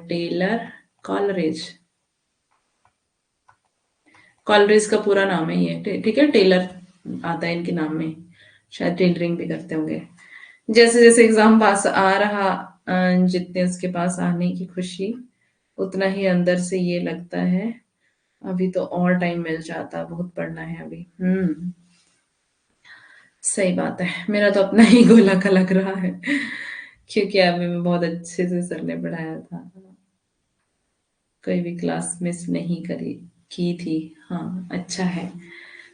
Taylor Coleridge. कॉलरेज का पूरा नाम है ये। ठीक है, टेलर आता है इनके नाम में। शायद टेलरिंग भी करते होंगे। जैसे जैसे एग्जाम पास आ रहा, जितने उसके पास आने की खुशी, उतना ही अंदर से ये लगता है अभी तो और टाइम मिल जाता, बहुत पढ़ना है अभी। सही बात है। मेरा तो अपना ही गोला का लग रहा है, क्योंकि अभी मैं बहुत अच्छे से सर ने पढ़ाया था। कोई भी क्लास मिस नहीं करी की थी। हाँ अच्छा है।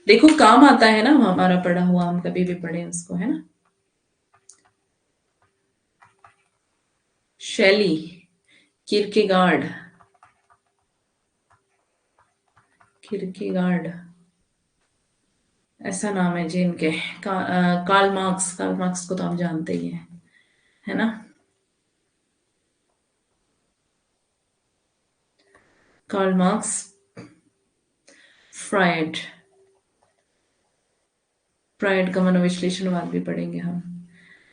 देखो काम आता है ना हमारा पढ़ा हुआ, हम कभी भी पढ़े उसको, है ना। शैली, किरकेगार्ड, किरकेगार्ड ऐसा नाम है जी इनके। कार्ल मार्क्स, कार्ल मार्क्स को तो आप जानते ही हैं, है ना। Karl Marx, Freud. फ्रायड का मनोविश्लेषणवाद भी पढ़ेंगे हम।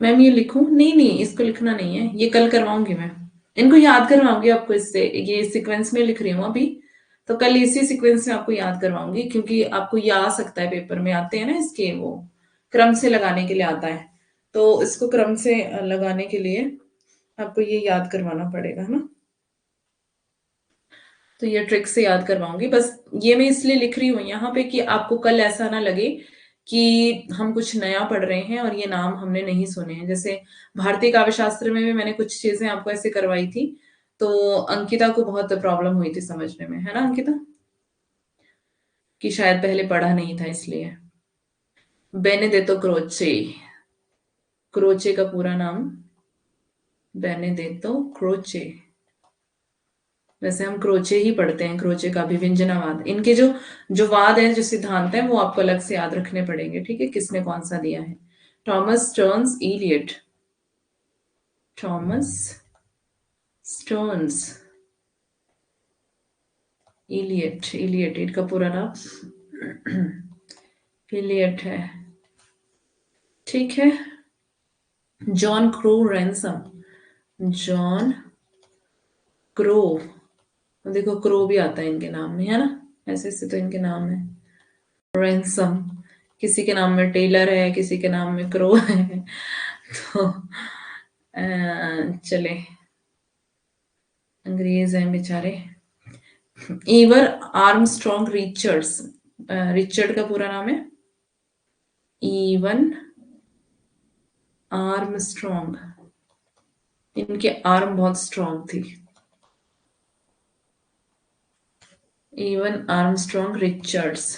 मैम ये लिखूं? नहीं नहीं, इसको लिखना नहीं है, ये कल करवाऊंगी मैं। इनको याद करवाऊंगी आपको इससे, ये सीक्वेंस में लिख रही हूँ अभी। तो कल इसी सीक्वेंस में आपको याद करवाऊंगी, क्योंकि आपको ये आ सकता है, पेपर में आते हैं ना इसके, वो क्रम से लगाने के लिए आता है। तो इसको क्रम से लगाने के लिए आपको ये याद करवाना पड़ेगा, है ना। तो ये ट्रिक से याद करवाऊंगी बस। ये मैं इसलिए लिख रही हूँ यहाँ पे कि आपको कल ऐसा ना लगे कि हम कुछ नया पढ़ रहे हैं और ये नाम हमने नहीं सुने हैं। जैसे भारतीय काव्य शास्त्र में भी मैंने कुछ चीजें आपको ऐसे करवाई थी, तो अंकिता को बहुत प्रॉब्लम हुई थी समझने में, है ना अंकिता, कि शायद पहले पढ़ा नहीं था इसलिए। बेनेडेटो क्रोचे, क्रोचे का पूरा नाम बेनेडेत्तो क्रोचे। वैसे हम क्रोचे ही पढ़ते हैं, क्रोचे का अभिव्यंजनावाद। इनके जो जो वाद हैं, जो सिद्धांत हैं, वो आपको अलग से याद रखने पड़ेंगे, ठीक है, किसने कौन सा दिया है। Thomas Stearns Eliot, Thomas Stearns Eliot, Eliot इनका पूरा नाम इलियट है, ठीक है। John Crowe Ransom, John Crowe, देखो क्रो भी आता है इनके नाम में, है ना, ऐसे ऐसे तो इनके नाम है। रैंसम, किसी के नाम में टेलर है, किसी के नाम में क्रो है। तो चले, अंग्रेज हैं बेचारे। ईवर आर्मस्ट्रॉन्ग रिचर्ड्स, रिचर्ड का पूरा नाम है ईवन आर्मस्ट्रॉन्ग। इनके आर्म बहुत स्ट्रॉन्ग थी। Even Armstrong Richards.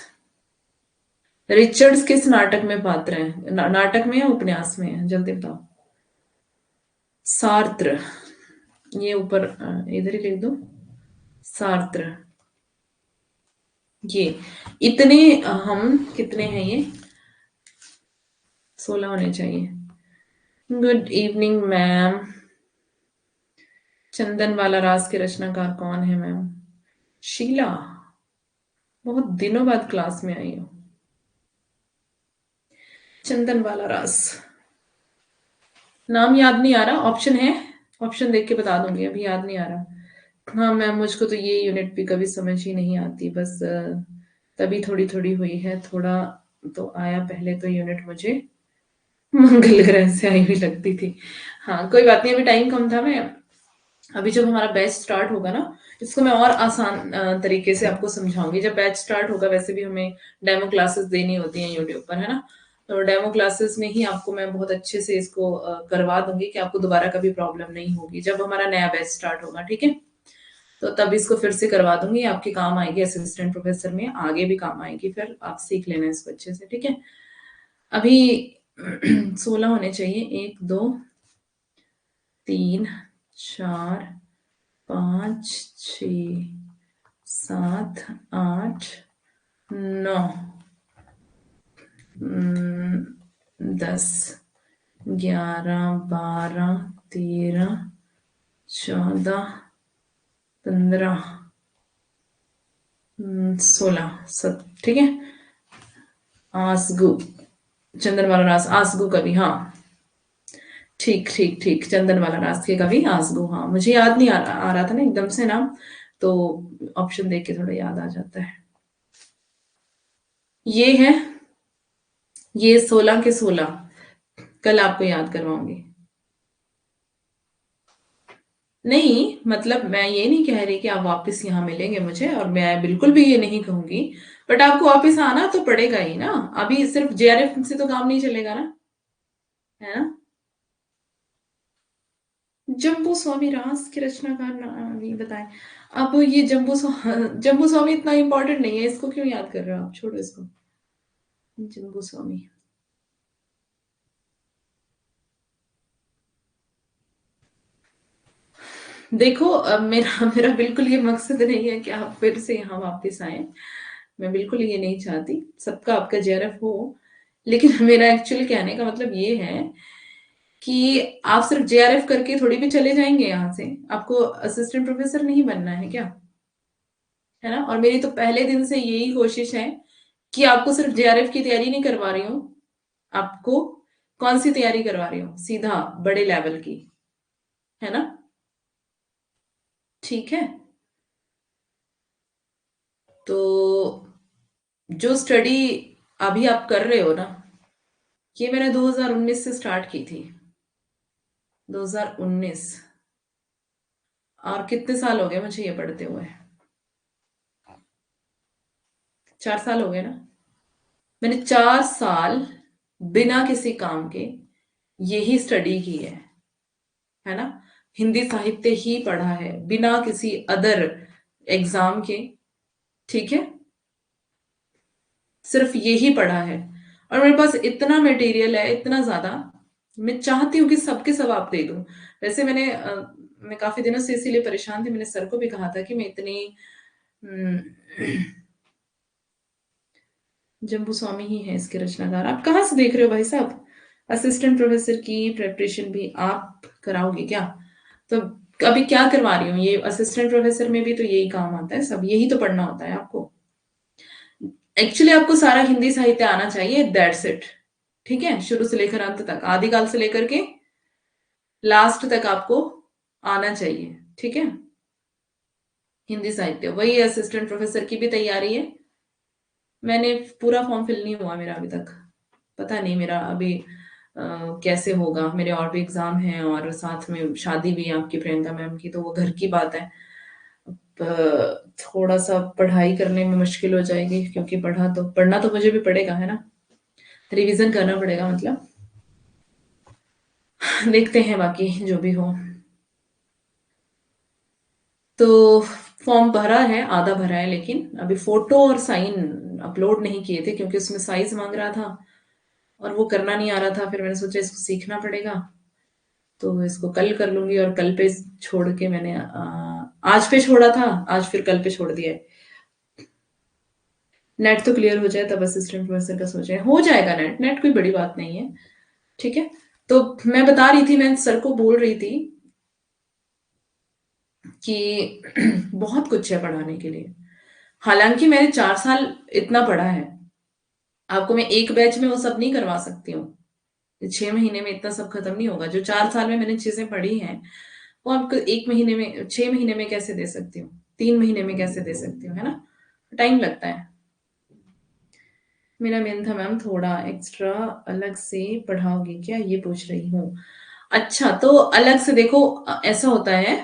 रिचर्ड्स किस नाटक में पात्र हैं? नाटक में या उपन्यास में है, जल्दी बताओ। सार्त्र, ये ऊपर इधर ही लिख दो, सार्त्र। ये इतने हम कितने हैं ये? 16 होने चाहिए। Good evening ma'am. चंदन वाला रास के रचनाकार कौन है मैम? शीला, बहुत दिनों बाद क्लास में आई हो। चंदन वाला रास, नाम याद नहीं आ रहा, ऑप्शन है, ऑप्शन देख के बता दूंगी, अभी याद नहीं आ रहा। हाँ मैम, मुझको तो ये यूनिट भी कभी समझ ही नहीं आती, बस तभी थोड़ी थोड़ी हुई है, थोड़ा तो आया पहले तो यूनिट मुझे मंगल ग्रह से आई हुई लगती थी। हाँ कोई बात नहीं, अभी टाइम कम था। मैं अभी जब हमारा बैच स्टार्ट होगा ना, इसको मैं और आसान तरीके से आपको समझाऊंगी। जब बैच स्टार्ट होगा, वैसे भी हमें डेमो क्लासेस देनी होती हैं यूट्यूब पर, है ना, तो डेमो क्लासेस में ही आपको मैं बहुत अच्छे से इसको करवा दूंगी कि आपको दोबारा कभी प्रॉब्लम नहीं होगी जब हमारा नया बैच स्टार्ट होगा, ठीक है। तो तब इसको फिर से करवा दूंगी, आपके काम आएगी असिस्टेंट प्रोफेसर में, आगे भी काम आएगी, फिर आप सीख लेना इसको अच्छे से, ठीक है। अभी 16 होने चाहिए, 1 2 3 4 5 6 7 8 9 10 11 12 13 14 15 16 सब, ठीक है। आसगु, चंदन वाला रास, आसगु कवि, हाँ ठीक ठीक ठीक, चंदन वाला रास के कवि आसगु, हाँ मुझे याद नहीं आ रहा था ना एकदम से नाम, तो ऑप्शन देख के थोड़ा याद आ जाता है। ये है, ये 16 के 16, कल आपको याद करवाऊंगी। नहीं मतलब मैं ये नहीं कह रही कि आप वापस यहाँ मिलेंगे मुझे, और मैं बिल्कुल भी ये नहीं कहूंगी, बट आपको वापस आना तो पड़ेगा ही ना। अभी सिर्फ जेआरएफ से तो काम नहीं चलेगा ना, है ना। जम्बू स्वामी रास के रचनाकार नहीं बताएं। अब ये जम्बू स्वामी इतना इंपॉर्टेंट नहीं है, इसको क्यों याद कर रहे हो आप, छोड़ो इसको। जम्बू स्वामी, देखो मेरा मेरा बिल्कुल ये मकसद नहीं है कि आप फिर से यहाँ वापस आए, मैं बिल्कुल ये नहीं चाहती, सबका आपका जेआरएफ हो। लेकिन मेरा एक्चुअली कहने का मतलब ये है कि आप सिर्फ जेआरएफ करके थोड़ी भी चले जाएंगे यहाँ से, आपको असिस्टेंट प्रोफेसर नहीं बनना है क्या, है ना। और मेरी तो पहले दिन से यही कोशिश है कि आपको सिर्फ जेआरएफ की तैयारी नहीं करवा रही हूँ, आपको कौन सी तैयारी करवा रही हूँ, सीधा बड़े लेवल की, है ना, ठीक है। तो जो स्टडी अभी आप कर रहे हो ना, ये मैंने 2019 से स्टार्ट की थी, 2019, और कितने साल हो गए मुझे ये पढ़ते हुए? 4 साल हो गए ना। मैंने 4 साल बिना किसी काम के यही स्टडी की है ना, हिंदी साहित्य ही पढ़ा है बिना किसी अदर एग्जाम के, ठीक है, सिर्फ यही पढ़ा है। और मेरे पास इतना मटेरियल है, इतना ज्यादा, मैं चाहती हूँ कि सबके सब आप दे दूं। वैसे मैं काफी दिनों से इसीलिए परेशान थी, मैंने सर को भी कहा था कि मैं इतनी हम्म, जम्बू स्वामी ही है इसके रचनाकार। आप कहाँ से देख रहे हो भाई साहब? असिस्टेंट प्रोफेसर की प्रेपरेशन भी आप कराओगे क्या? तो अभी क्या करवा रही हूँ, ये असिस्टेंट प्रोफेसर में भी तो यही काम आता है, सब यही तो पढ़ना होता है आपको। एक्चुअली आपको सारा हिंदी साहित्य आना चाहिए, दैट्स इट। ठीक है, शुरू से लेकर अंत तक, आदिकाल से लेकर के लास्ट तक आपको आना चाहिए। ठीक है, हिंदी साहित्य, वही असिस्टेंट प्रोफेसर की भी तैयारी है। मैंने पूरा फॉर्म फिल नहीं हुआ मेरा अभी तक, पता नहीं मेरा अभी कैसे होगा। मेरे और भी एग्जाम हैं और साथ में शादी भी है आपकी प्रियंका मैम की, तो वो घर की बात है। थोड़ा सा पढ़ाई करने में मुश्किल हो जाएगी, क्योंकि पढ़ना तो मुझे भी पड़ेगा, है ना, रिवीजन करना पड़ेगा मतलब। देखते हैं बाकी जो भी हो। तो फॉर्म भरा है, आधा भरा है, लेकिन अभी फोटो और साइन अपलोड नहीं किए थे क्योंकि उसमें साइज मांग रहा था और वो करना नहीं आ रहा था। फिर मैंने सोचा इसको सीखना पड़ेगा, तो इसको कल कर लूंगी। और कल पे छोड़ के मैंने आज पे छोड़ा था, आज फिर कल पे छोड़ दिया है। नेट तो क्लियर हो जाए तब असिस्टेंट प्रोफेसर का सोचा है, हो जाएगा। नेट नेट कोई बड़ी बात नहीं है। ठीक है, तो मैं बता रही थी, मैं सर को बोल रही थी कि बहुत कुछ है पढ़ाने के लिए। हालांकि मैंने 4 साल इतना पढ़ा है, आपको मैं एक बैच में वो सब नहीं करवा सकती हूँ। 6 महीने में इतना सब खत्म नहीं होगा। जो 4 साल में मैंने चीजें पढ़ी हैं, वो आपको एक महीने में, 6 महीने में कैसे दे सकती हूँ, 3 महीने में कैसे दे सकती हूँ, है ना, टाइम लगता है। मेरा मेन था मैम थोड़ा एक्स्ट्रा अलग से पढ़ाओगे क्या, ये पूछ रही हूँ। अच्छा, तो अलग से देखो, ऐसा होता है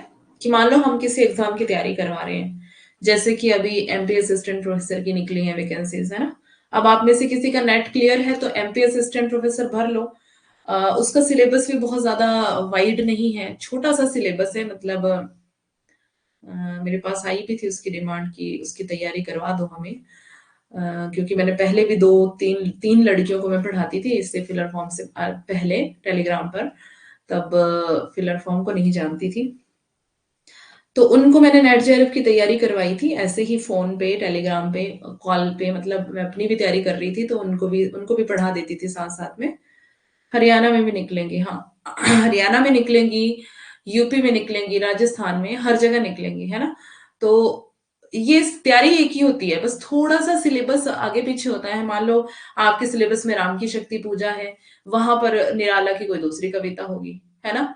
कि मान लो हम किसी एग्जाम की तैयारी करवा रहे हैं, जैसे कि अभी एमपी असिस्टेंट प्रोफेसर की निकली है वैकेंसीज, है ना। अब आप में से किसी का नेट क्लियर है तो एमपी असिस्टेंट प्रोफेसर भर लो। उसका सिलेबस भी बहुत ज्यादा वाइड नहीं है, छोटा सा सिलेबस है, मतलब मेरे पास आई भी थी उसकी डिमांड की उसकी तैयारी करवा दो हमें। क्योंकि मैंने पहले भी दो तीन तीन लड़कियों को मैं पढ़ाती थी इससे फिलर फॉर्म से पहले टेलीग्राम पर, तब फिलर फॉर्म को नहीं जानती थी। तो उनको मैंने नेट जेआरएफ की तैयारी करवाई थी, ऐसे ही फोन पे, टेलीग्राम पे, कॉल पे, मतलब मैं अपनी भी तैयारी कर रही थी तो उनको भी पढ़ा देती थी साथ साथ में। हरियाणा में भी निकलेंगी, हाँ। हरियाणा में निकलेंगी, यूपी में निकलेंगी, राजस्थान में, हर जगह निकलेंगी, है ना। तो ये तैयारी एक ही होती है, बस थोड़ा सा सिलेबस आगे पीछे होता है। मान लो आपके सिलेबस में राम की शक्ति पूजा है, वहां पर निराला की कोई दूसरी कविता होगी, है ना।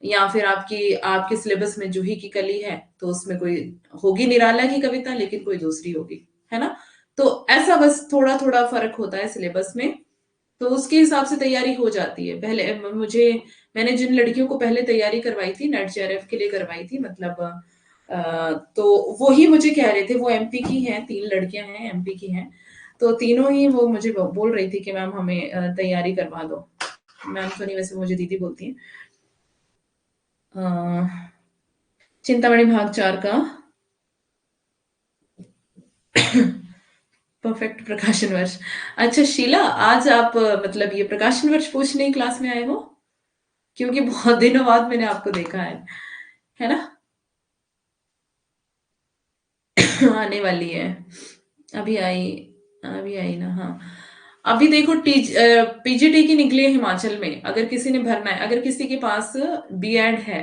या फिर आपकी आपके सिलेबस में जूही की कली है तो उसमें कोई होगी निराला की कविता लेकिन कोई दूसरी होगी, है ना। तो ऐसा बस थोड़ा थोड़ा फर्क होता है सिलेबस में, तो उसके हिसाब से तैयारी हो जाती है। पहले मुझे मैंने जिन लड़कियों को पहले तैयारी करवाई थी नेट जेआरएफ के लिए करवाई थी, मतलब तो वो ही मुझे कह रहे थे, वो एमपी की हैं, 3 लड़कियां हैं एमपी की हैं, तो तीनों ही वो मुझे बोल रही थी कि मैम हमें तैयारी करवा दो। मैम तो नहीं, वैसे मुझे दीदी बोलती हैं। चिंतामणि भाग 4 का परफेक्ट प्रकाशन वर्ष। अच्छा शीला, आज आप मतलब ये प्रकाशन वर्ष पूछने ही क्लास में आए हो? क्योंकि बहुत दिनों बाद मैंने आपको देखा है ना। आने वाली है, अभी आई, अभी आई ना, हाँ। अभी देखो पीजीटी की निकली है हिमाचल में, अगर किसी ने भरना है, अगर किसी के पास बीएड है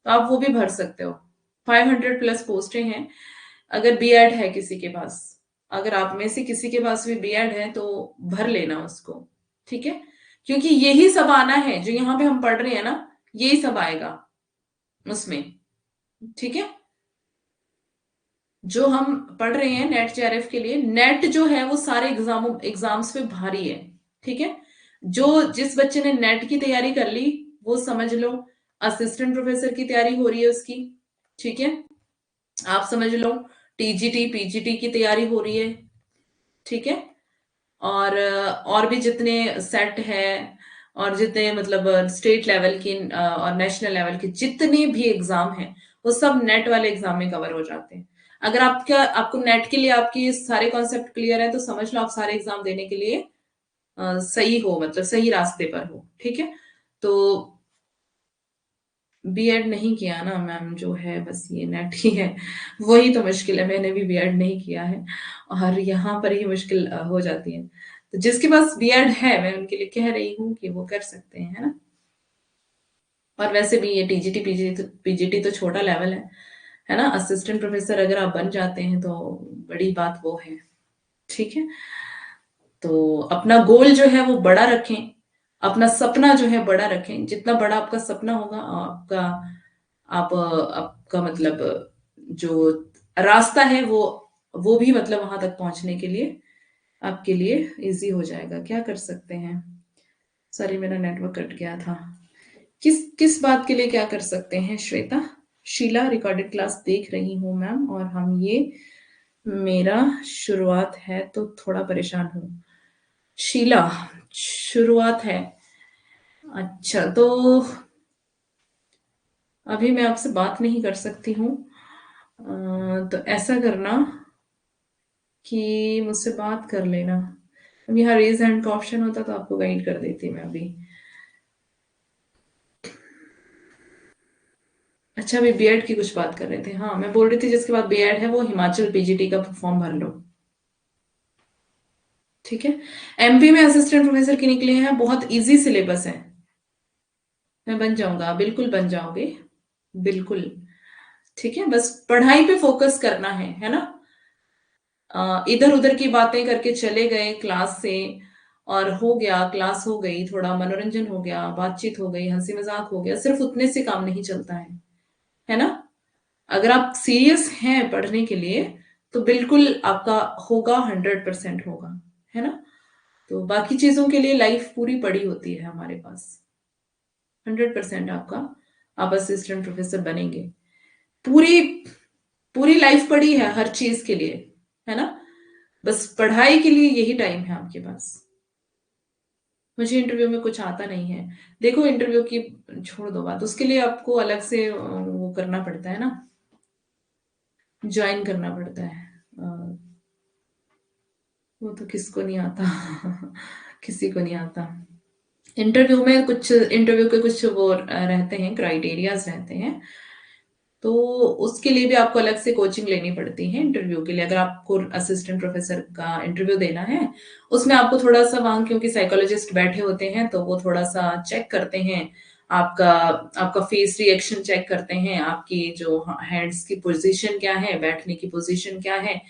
तो आप वो भी भर सकते हो। 500+ पोस्टें हैं, अगर बीएड है किसी के पास, अगर आप में से किसी के पास भी बीएड है तो भर लेना उसको। ठीक है, क्योंकि यही सब आना है जो यहाँ पे हम पढ़ रहे हैं ना, यही सब आएगा उसमें। ठीक है, जो हम पढ़ रहे हैं नेट जेआरएफ के लिए, नेट जो है वो सारे एग्जाम्स पे भारी है। ठीक है, जो जिस बच्चे ने नेट की तैयारी कर ली वो समझ लो असिस्टेंट प्रोफेसर की तैयारी हो रही है उसकी। ठीक है, आप समझ लो टीजीटी पीजीटी की तैयारी हो रही है। ठीक है, और भी जितने सेट है और जितने मतलब स्टेट लेवल की और नेशनल लेवल के जितने भी एग्जाम हैं, वो सब नेट वाले एग्जाम में कवर हो जाते हैं। अगर आपको नेट के लिए आपकी सारे कॉन्सेप्ट क्लियर है तो समझ लो आप सारे एग्जाम देने के लिए सही हो, मतलब सही रास्ते पर हो। ठीक है, तो बीएड नहीं किया ना मैम, जो है बस ये नेट ही है, वही तो मुश्किल है। मैंने भी बीएड नहीं किया है और यहाँ पर ही मुश्किल हो जाती है। तो जिसके पास बीएड है मैं उनके लिए कह रही हूँ कि वो कर सकते हैं, है ना। और वैसे भी ये टीजीटी पीजीटी तो छोटा लेवल है ना। असिस्टेंट प्रोफेसर अगर आप बन जाते हैं तो बड़ी बात वो है। ठीक है, तो अपना गोल जो है वो बड़ा रखें, अपना सपना जो है बड़ा रखें। जितना बड़ा आपका सपना होगा, आपका मतलब जो रास्ता है वो भी मतलब वहां तक पहुंचने के लिए आपके लिए इजी हो जाएगा। क्या कर सकते हैं, सॉरी मेरा नेटवर्क कट गया था। किस किस बात के लिए क्या कर सकते हैं श्वेता? शीला, रिकॉर्डेड क्लास देख रही हूँ मैम, और हम ये मेरा शुरुआत है तो थोड़ा परेशान हूँ। शीला, शुरुआत है। अच्छा, तो अभी मैं आपसे बात नहीं कर सकती हूँ। तो ऐसा करना कि मुझसे बात कर लेना। अब यहाँ रेज हैंड का ऑप्शन होता तो आपको गाइड कर देती मैं अभी। अच्छा, अभी बीएड की कुछ बात कर रहे थे। हाँ, मैं बोल रही थी जिसके बाद बीएड है वो हिमाचल पीजीटी का फॉर्म भर लो। ठीक है, एमपी में असिस्टेंट प्रोफेसर के निकले हैं, बहुत इजी सिलेबस है। मैं बन जाऊंगा, बिल्कुल बन जाओगे, बिल्कुल। ठीक है, बस पढ़ाई पे फोकस करना है ना। इधर उधर की बातें करके चले गए क्लास से, और हो गया, क्लास हो गई, थोड़ा मनोरंजन हो गया, बातचीत हो गई, हंसी मजाक हो गया, सिर्फ उतने से काम नहीं चलता है ना। अगर आप सीरियस हैं पढ़ने के लिए तो बिल्कुल आपका होगा, 100% होगा, है ना। तो बाकी चीजों के लिए लाइफ पूरी पड़ी होती है हमारे पास। 100% आपका, आप असिस्टेंट प्रोफेसर बनेंगे। पूरी पूरी लाइफ पड़ी है हर चीज के लिए, है ना। बस पढ़ाई के लिए यही टाइम है आपके पास। मुझे इंटरव्यू में कुछ आता नहीं है। देखो, इंटरव्यू की छोड़ दो बात, उसके लिए आपको अलग से वो करना पड़ता है ना, ज्वाइन करना पड़ता है। वो तो किसको नहीं आता किसी को नहीं आता। इंटरव्यू के कुछ वो रहते हैं, क्राइटेरियाज रहते हैं। तो उसके लिए भी आपको अलग से कोचिंग लेनी पड़ती है इंटरव्यू के लिए। अगर आपको असिस्टेंट प्रोफेसर का इंटरव्यू देना है, उसमें आपको थोड़ा सा वहां, क्योंकि साइकोलॉजिस्ट बैठे होते हैं तो वो थोड़ा सा चेक करते हैं आपका आपका फेस रिएक्शन चेक करते हैं, आपकी जो हैंड्स की पोजीशन क्या है, बैठने की पोजीशन क्या है,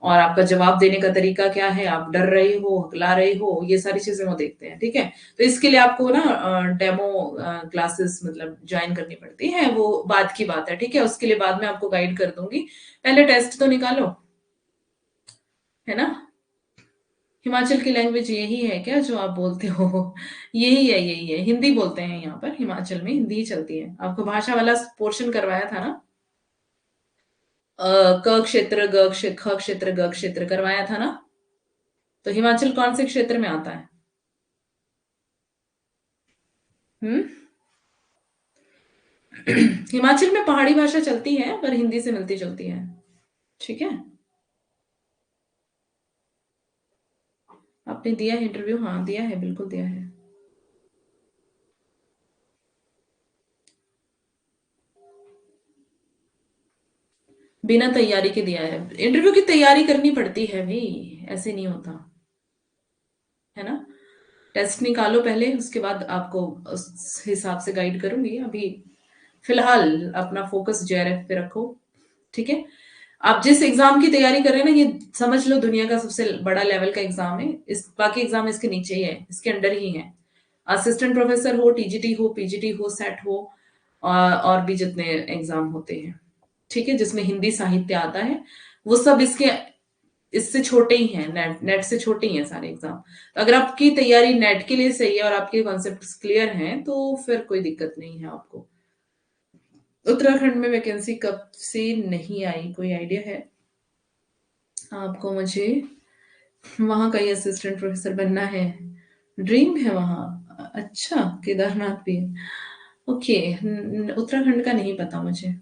और आपका जवाब देने का तरीका क्या है, आप डर रहे हो, हकला रहे हो, ये सारी चीजें वो देखते हैं। ठीक है, तो इसके लिए आपको ना डेमो क्लासेस मतलब ज्वाइन करनी पड़ती है, वो बात की बात है। ठीक है, उसके लिए बाद में आपको गाइड कर दूंगी। पहले टेस्ट तो निकालो, है ना। हिमाचल की लैंग्वेज यही है क्या जो आप बोलते हो? यही है, हिंदी बोलते हैं यहाँ पर, हिमाचल में हिंदी ही चलती है। आपको भाषा वाला पोर्शन करवाया था ना, क क्षेत्र ग क्षेत्र ख क्षेत्र ग क्षेत्र करवाया था ना। तो हिमाचल कौन से क्षेत्र में आता है? हम्म। हिमाचल में पहाड़ी भाषा चलती है पर हिंदी से मिलती जुलती है। ठीक है, आपने दिया है इंटरव्यू? हाँ दिया है, बिल्कुल दिया है। बिना तैयारी के दिया है। इंटरव्यू की तैयारी करनी पड़ती है भाई, ऐसे नहीं होता, है ना। टेस्ट निकालो पहले, उसके बाद आपको उस हिसाब से गाइड करूंगी। अभी फिलहाल अपना फोकस जेआरएफ पे रखो। ठीक है, आप जिस एग्जाम की तैयारी कर रहे हैं ना, ये समझ लो दुनिया का सबसे बड़ा लेवल का एग्जाम है। इस बाकी एग्जाम इसके नीचे ही है, इसके अंडर ही है। असिस्टेंट प्रोफेसर हो, टीजीटी हो, पीजीटी हो, सेट हो, और भी जितने एग्जाम होते हैं, ठीक है, जिसमें हिंदी साहित्य आता है, वो सब इसके इससे छोटे ही हैं। नेट नेट से छोटे ही हैं सारे एग्जाम। तो अगर आपकी तैयारी नेट के लिए सही है और आपके कॉन्सेप्ट क्लियर हैं तो फिर कोई दिक्कत नहीं है आपको। उत्तराखंड में वैकेंसी कब से नहीं आई, कोई आइडिया है आपको? मुझे वहां का ही असिस्टेंट प्रोफेसर बनना है, ड्रीम है वहां। अच्छा, केदारनाथ भी है। ओके, उत्तराखंड का नहीं पता मुझे।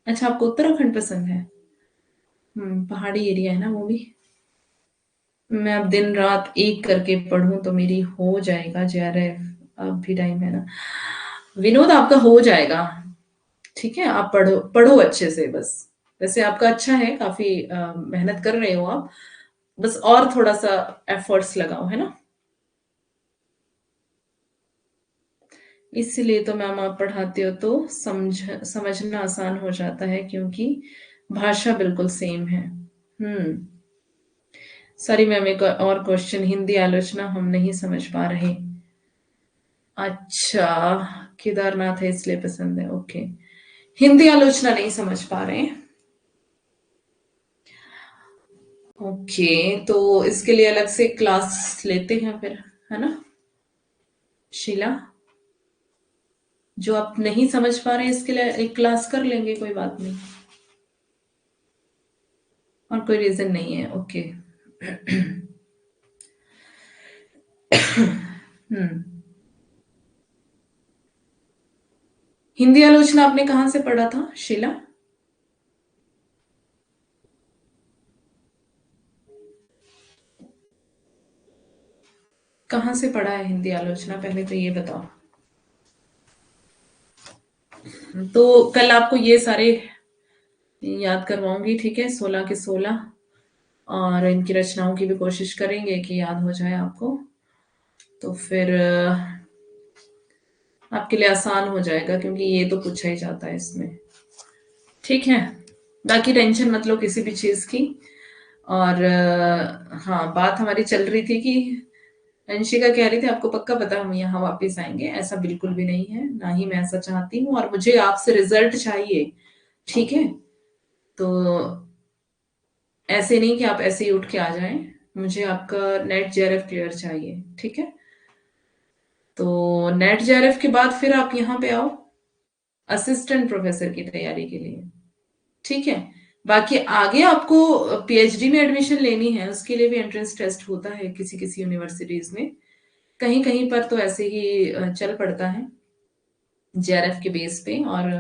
अच्छा, आपको उत्तराखंड पसंद है? पहाड़ी एरिया है ना वो भी। मैं अब दिन रात एक करके पढूं तो मेरी हो जाएगा जेआरएफ। अब भी टाइम है ना। विनोद आपका हो जाएगा। ठीक है, आप पढ़ो पढ़ो अच्छे से बस। वैसे आपका अच्छा है, काफी मेहनत कर रहे हो आप। बस और थोड़ा सा एफर्ट्स लगाओ, है ना। इसलिए तो मैम आप पढ़ाते हो तो समझना आसान हो जाता है, क्योंकि भाषा बिल्कुल सेम है। हम्म। सॉरी मैम, एक और क्वेश्चन, हिंदी आलोचना हम नहीं समझ पा रहे। अच्छा, केदारनाथ है इसलिए पसंद है, ओके। हिंदी आलोचना नहीं समझ पा रहे हैं। ओके, तो इसके लिए अलग से क्लास लेते हैं फिर, है ना शीला। जो आप नहीं समझ पा रहे हैं इसके लिए एक क्लास कर लेंगे, कोई बात नहीं। और कोई रीजन नहीं है, ओके। हम्म। हिंदी आलोचना आपने कहाँ से पढ़ा था शीला? कहाँ से पढ़ा है हिंदी आलोचना, पहले तो ये बताओ। तो कल आपको ये सारे याद करवाऊंगी, ठीक है, 16 के 16। और इनकी रचनाओं की भी कोशिश करेंगे कि याद हो जाए आपको। तो फिर आपके लिए आसान हो जाएगा, क्योंकि ये तो पूछा ही जाता है इसमें। ठीक है, बाकी टेंशन मत लो किसी भी चीज की। और हाँ, बात हमारी चल रही थी कि अंशिका कह रही थी आपको पक्का पता हम यहाँ वापस आएंगे। ऐसा बिल्कुल भी नहीं है, ना ही मैं ऐसा चाहती हूँ, और मुझे आपसे रिजल्ट चाहिए। ठीक है, तो ऐसे नहीं कि आप ऐसे ही उठ के आ जाएं। मुझे आपका नेट जेआरएफ क्लियर चाहिए, ठीक है। तो नेट जेआरएफ के बाद फिर आप यहाँ पे आओ असिस्टेंट प्रोफेसर की तैयारी के लिए। ठीक है, बाकी आगे आपको पीएचडी में एडमिशन लेनी है, उसके लिए भी एंट्रेंस टेस्ट होता है किसी किसी यूनिवर्सिटीज में। कहीं कहीं पर तो ऐसे ही चल पड़ता है जेआरएफ के बेस पे। और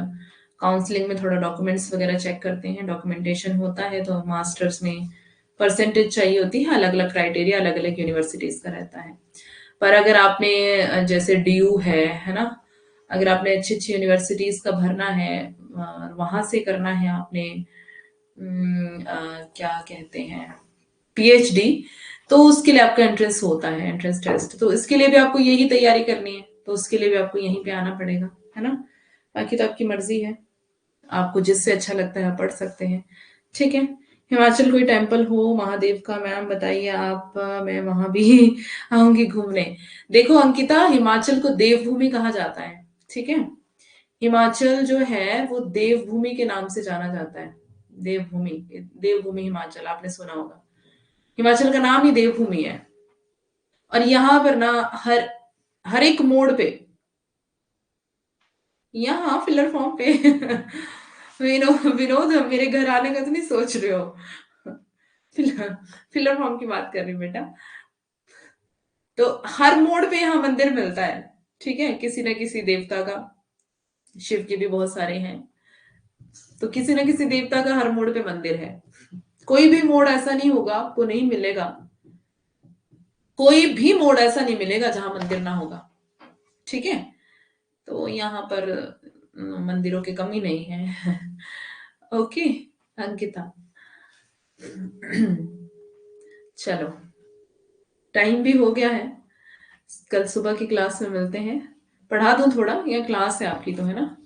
काउंसलिंग में थोड़ा डॉक्यूमेंट्स वगैरह चेक करते हैं, डॉक्यूमेंटेशन होता है। तो मास्टर्स में परसेंटेज चाहिए होती है, अलग अलग क्राइटेरिया अलग अलग यूनिवर्सिटीज का रहता है। पर अगर आपने जैसे डीयू है ना, अगर आपने अच्छी अच्छी यूनिवर्सिटीज का भरना है और वहां से करना है आपने क्या कहते हैं पीएचडी, तो उसके लिए आपका एंट्रेंस होता है, एंट्रेंस टेस्ट। तो इसके लिए भी आपको यही तैयारी करनी है, तो उसके लिए भी आपको यहीं पे आना पड़ेगा, है ना। बाकी तो आपकी मर्जी है, आपको जिससे अच्छा लगता है आप पढ़ सकते हैं। ठीक है, हिमाचल कोई टेम्पल हो महादेव का मैम बताइए आप, मैं वहां भी आऊंगी घूमने। देखो अंकिता, हिमाचल को देवभूमि कहा जाता है, ठीक है। हिमाचल जो है वो देवभूमि के नाम से जाना जाता है। देवभूमि, देवभूमि हिमाचल आपने सुना होगा। हिमाचल का नाम ही देवभूमि है। और यहाँ पर ना हर हर एक मोड़ पे, यहाँ फिलर फॉर्म पे विनोद मेरे घर आने का तो नहीं सोच रहे हो? फिलर फिलर फॉर्म की बात कर रही हूँ बेटा। तो हर मोड़ पे यहाँ मंदिर मिलता है, ठीक है, किसी न किसी देवता का। शिव के भी बहुत सारे हैं, तो किसी न किसी देवता का हर मोड़ पे मंदिर है। कोई भी मोड़ ऐसा नहीं होगा, आपको नहीं मिलेगा। कोई भी मोड़ ऐसा नहीं मिलेगा जहां मंदिर ना होगा, ठीक है। तो यहाँ पर मंदिरों की कमी नहीं है। ओके अंकिता। चलो, टाइम भी हो गया है, कल सुबह की क्लास में मिलते हैं। पढ़ा दूं थोड़ा, या क्लास है आपकी तो, है ना।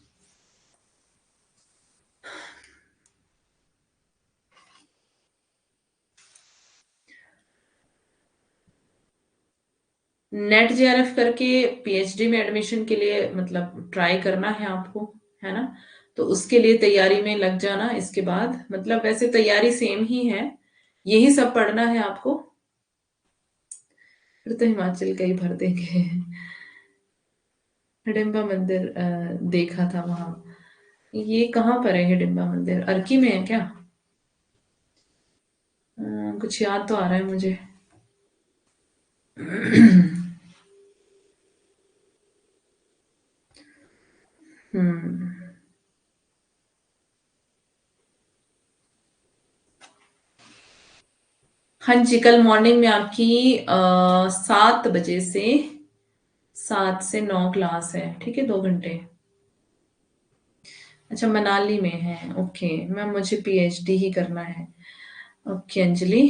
नेट जेआरएफ करके पीएचडी में एडमिशन के लिए मतलब ट्राई करना है आपको, है ना। तो उसके लिए तैयारी में लग जाना, इसके बाद मतलब वैसे तैयारी सेम ही है, यही सब पढ़ना है आपको। फिर तो हिमाचल का ही भर देंगे। हिडिंबा मंदिर देखा था वहां। ये कहाँ पर है हिडिंबा मंदिर, अर्की में है क्या? कुछ याद तो आ रहा है मुझे। हम्म। हाँ जी, कल मॉर्निंग में आपकी 7 बजे से 7 से 9 क्लास है, ठीक है, 2 घंटे। अच्छा, मनाली में है, ओके मैम, मुझे पीएचडी ही करना है। ओके अंजलि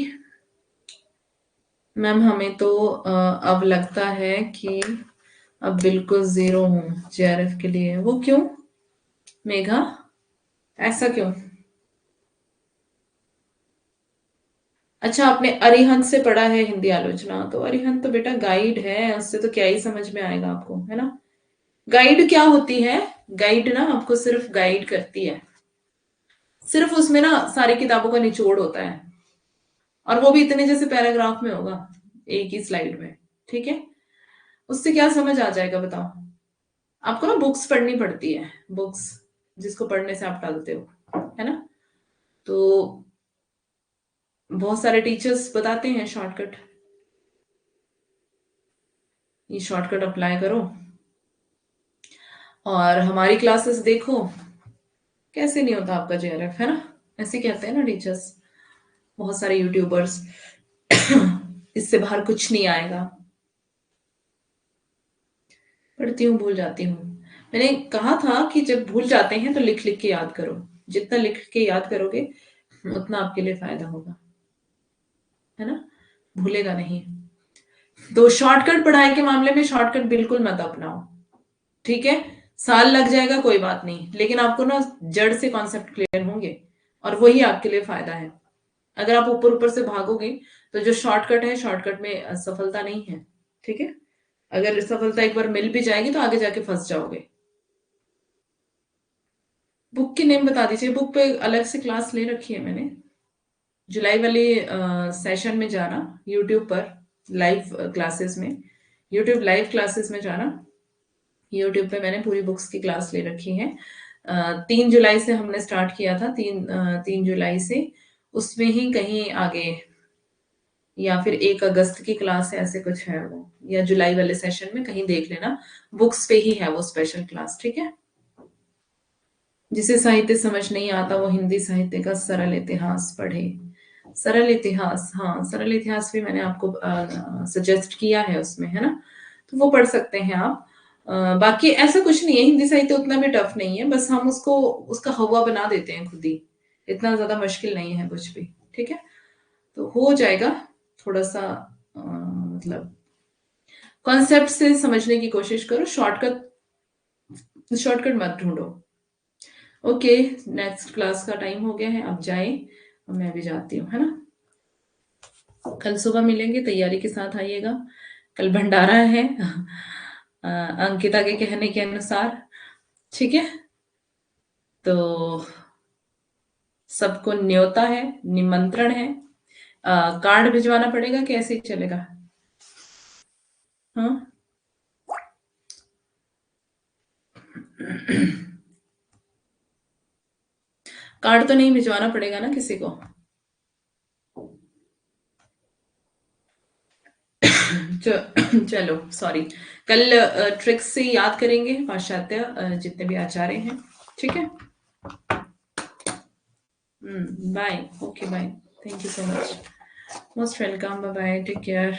मैम, हमें तो अब लगता है कि अब बिल्कुल जीरो हूँ जेआरएफ के लिए। वो क्यों मेघा, ऐसा क्यों? अच्छा, आपने अरिहंत से पढ़ा है हिंदी आलोचना? तो अरिहंत तो बेटा गाइड है, उससे तो क्या ही समझ में आएगा आपको, है ना। गाइड क्या होती है? गाइड ना आपको सिर्फ गाइड करती है, सिर्फ उसमें ना सारी किताबों का निचोड़ होता है, और वो भी इतने जैसे पैराग्राफ में होगा, एक ही स्लाइड में, ठीक है। उससे क्या समझ आ जाएगा बताओ? आपको ना बुक्स पढ़नी पड़ती है, बुक्स जिसको पढ़ने से आप टालते हो, है ना। तो बहुत सारे टीचर्स बताते हैं शॉर्टकट, ये शॉर्टकट अप्लाई करो और हमारी क्लासेस देखो, कैसे नहीं होता आपका जेआरएफ, है ना। ऐसे कहते हैं ना टीचर्स, बहुत सारे यूट्यूबर्स, इससे बाहर कुछ नहीं आएगा। पढ़ती हूँ, भूल जाती हूँ। मैंने कहा था कि जब भूल जाते हैं तो लिख लिख के याद करो, जितना लिख के याद करोगे उतना आपके लिए फायदा होगा, है ना, भूलेगा नहीं। तो शॉर्टकट पढ़ाई के मामले में शॉर्टकट बिल्कुल मत अपनाओ, ठीक है। साल लग जाएगा कोई बात नहीं, लेकिन आपको ना जड़ से कॉन्सेप्ट क्लियर होंगे, और वही आपके लिए फायदा है। अगर आप ऊपर ऊपर से भागोगे तो जो शॉर्टकट है, शॉर्टकट में सफलता नहीं है, ठीक है। अगर सफलता एक बार मिल भी जाएगी तो आगे जाके फंस जाओगे। बुक की नेम बता दीजिए, बुक पे अलग से क्लास ले रखी है मैंने। जुलाई वाले सेशन में जाना, यूट्यूब पर लाइव क्लासेस में, यूट्यूब लाइव क्लासेस में जाना। यूट्यूब पे मैंने पूरी बुक्स की क्लास ले रखी है। 3 जुलाई से हमने स्टार्ट किया था, 3 जुलाई से, उसमें ही कहीं आगे, या फिर 1 अगस्त की क्लास है, ऐसे कुछ है वो, या जुलाई वाले सेशन में कहीं देख लेना, बुक्स पे ही है वो स्पेशल क्लास, ठीक है। जिसे साहित्य समझ नहीं आता वो हिंदी साहित्य का सरल इतिहास पढ़े। सरल इतिहास, हाँ सरल इतिहास भी मैंने आपको सजेस्ट किया है उसमें, है ना, तो वो पढ़ सकते हैं आप। बाकी ऐसा कुछ नहीं है, हिंदी साहित्य उतना भी टफ नहीं है, बस हम उसको उसका हवा बना देते हैं खुद ही, इतना ज्यादा मुश्किल नहीं है कुछ भी, ठीक है। तो हो जाएगा, थोड़ा सा मतलब कॉन्सेप्ट से समझने की कोशिश करो, शॉर्टकट शॉर्टकट मत ढूंढो। ओके, नेक्स्ट क्लास का टाइम हो गया है, अब जाए, मैं भी जाती हूँ, है ना। कल सुबह मिलेंगे, तैयारी के साथ आइएगा, कल भंडारा है अंकिता के कहने के अनुसार, ठीक है। तो सबको न्योता है, निमंत्रण है। कार्ड भिजवाना पड़ेगा कि ऐसे ही चलेगा? हाँ कार्ड तो नहीं भिजवाना पड़ेगा ना किसी को? चलो सॉरी, कल ट्रिक्स से याद करेंगे पाश्चात्य जितने भी आचार्य हैं, ठीक है। Bye, okay bye, thank you so much, most welcome, bye bye, take care.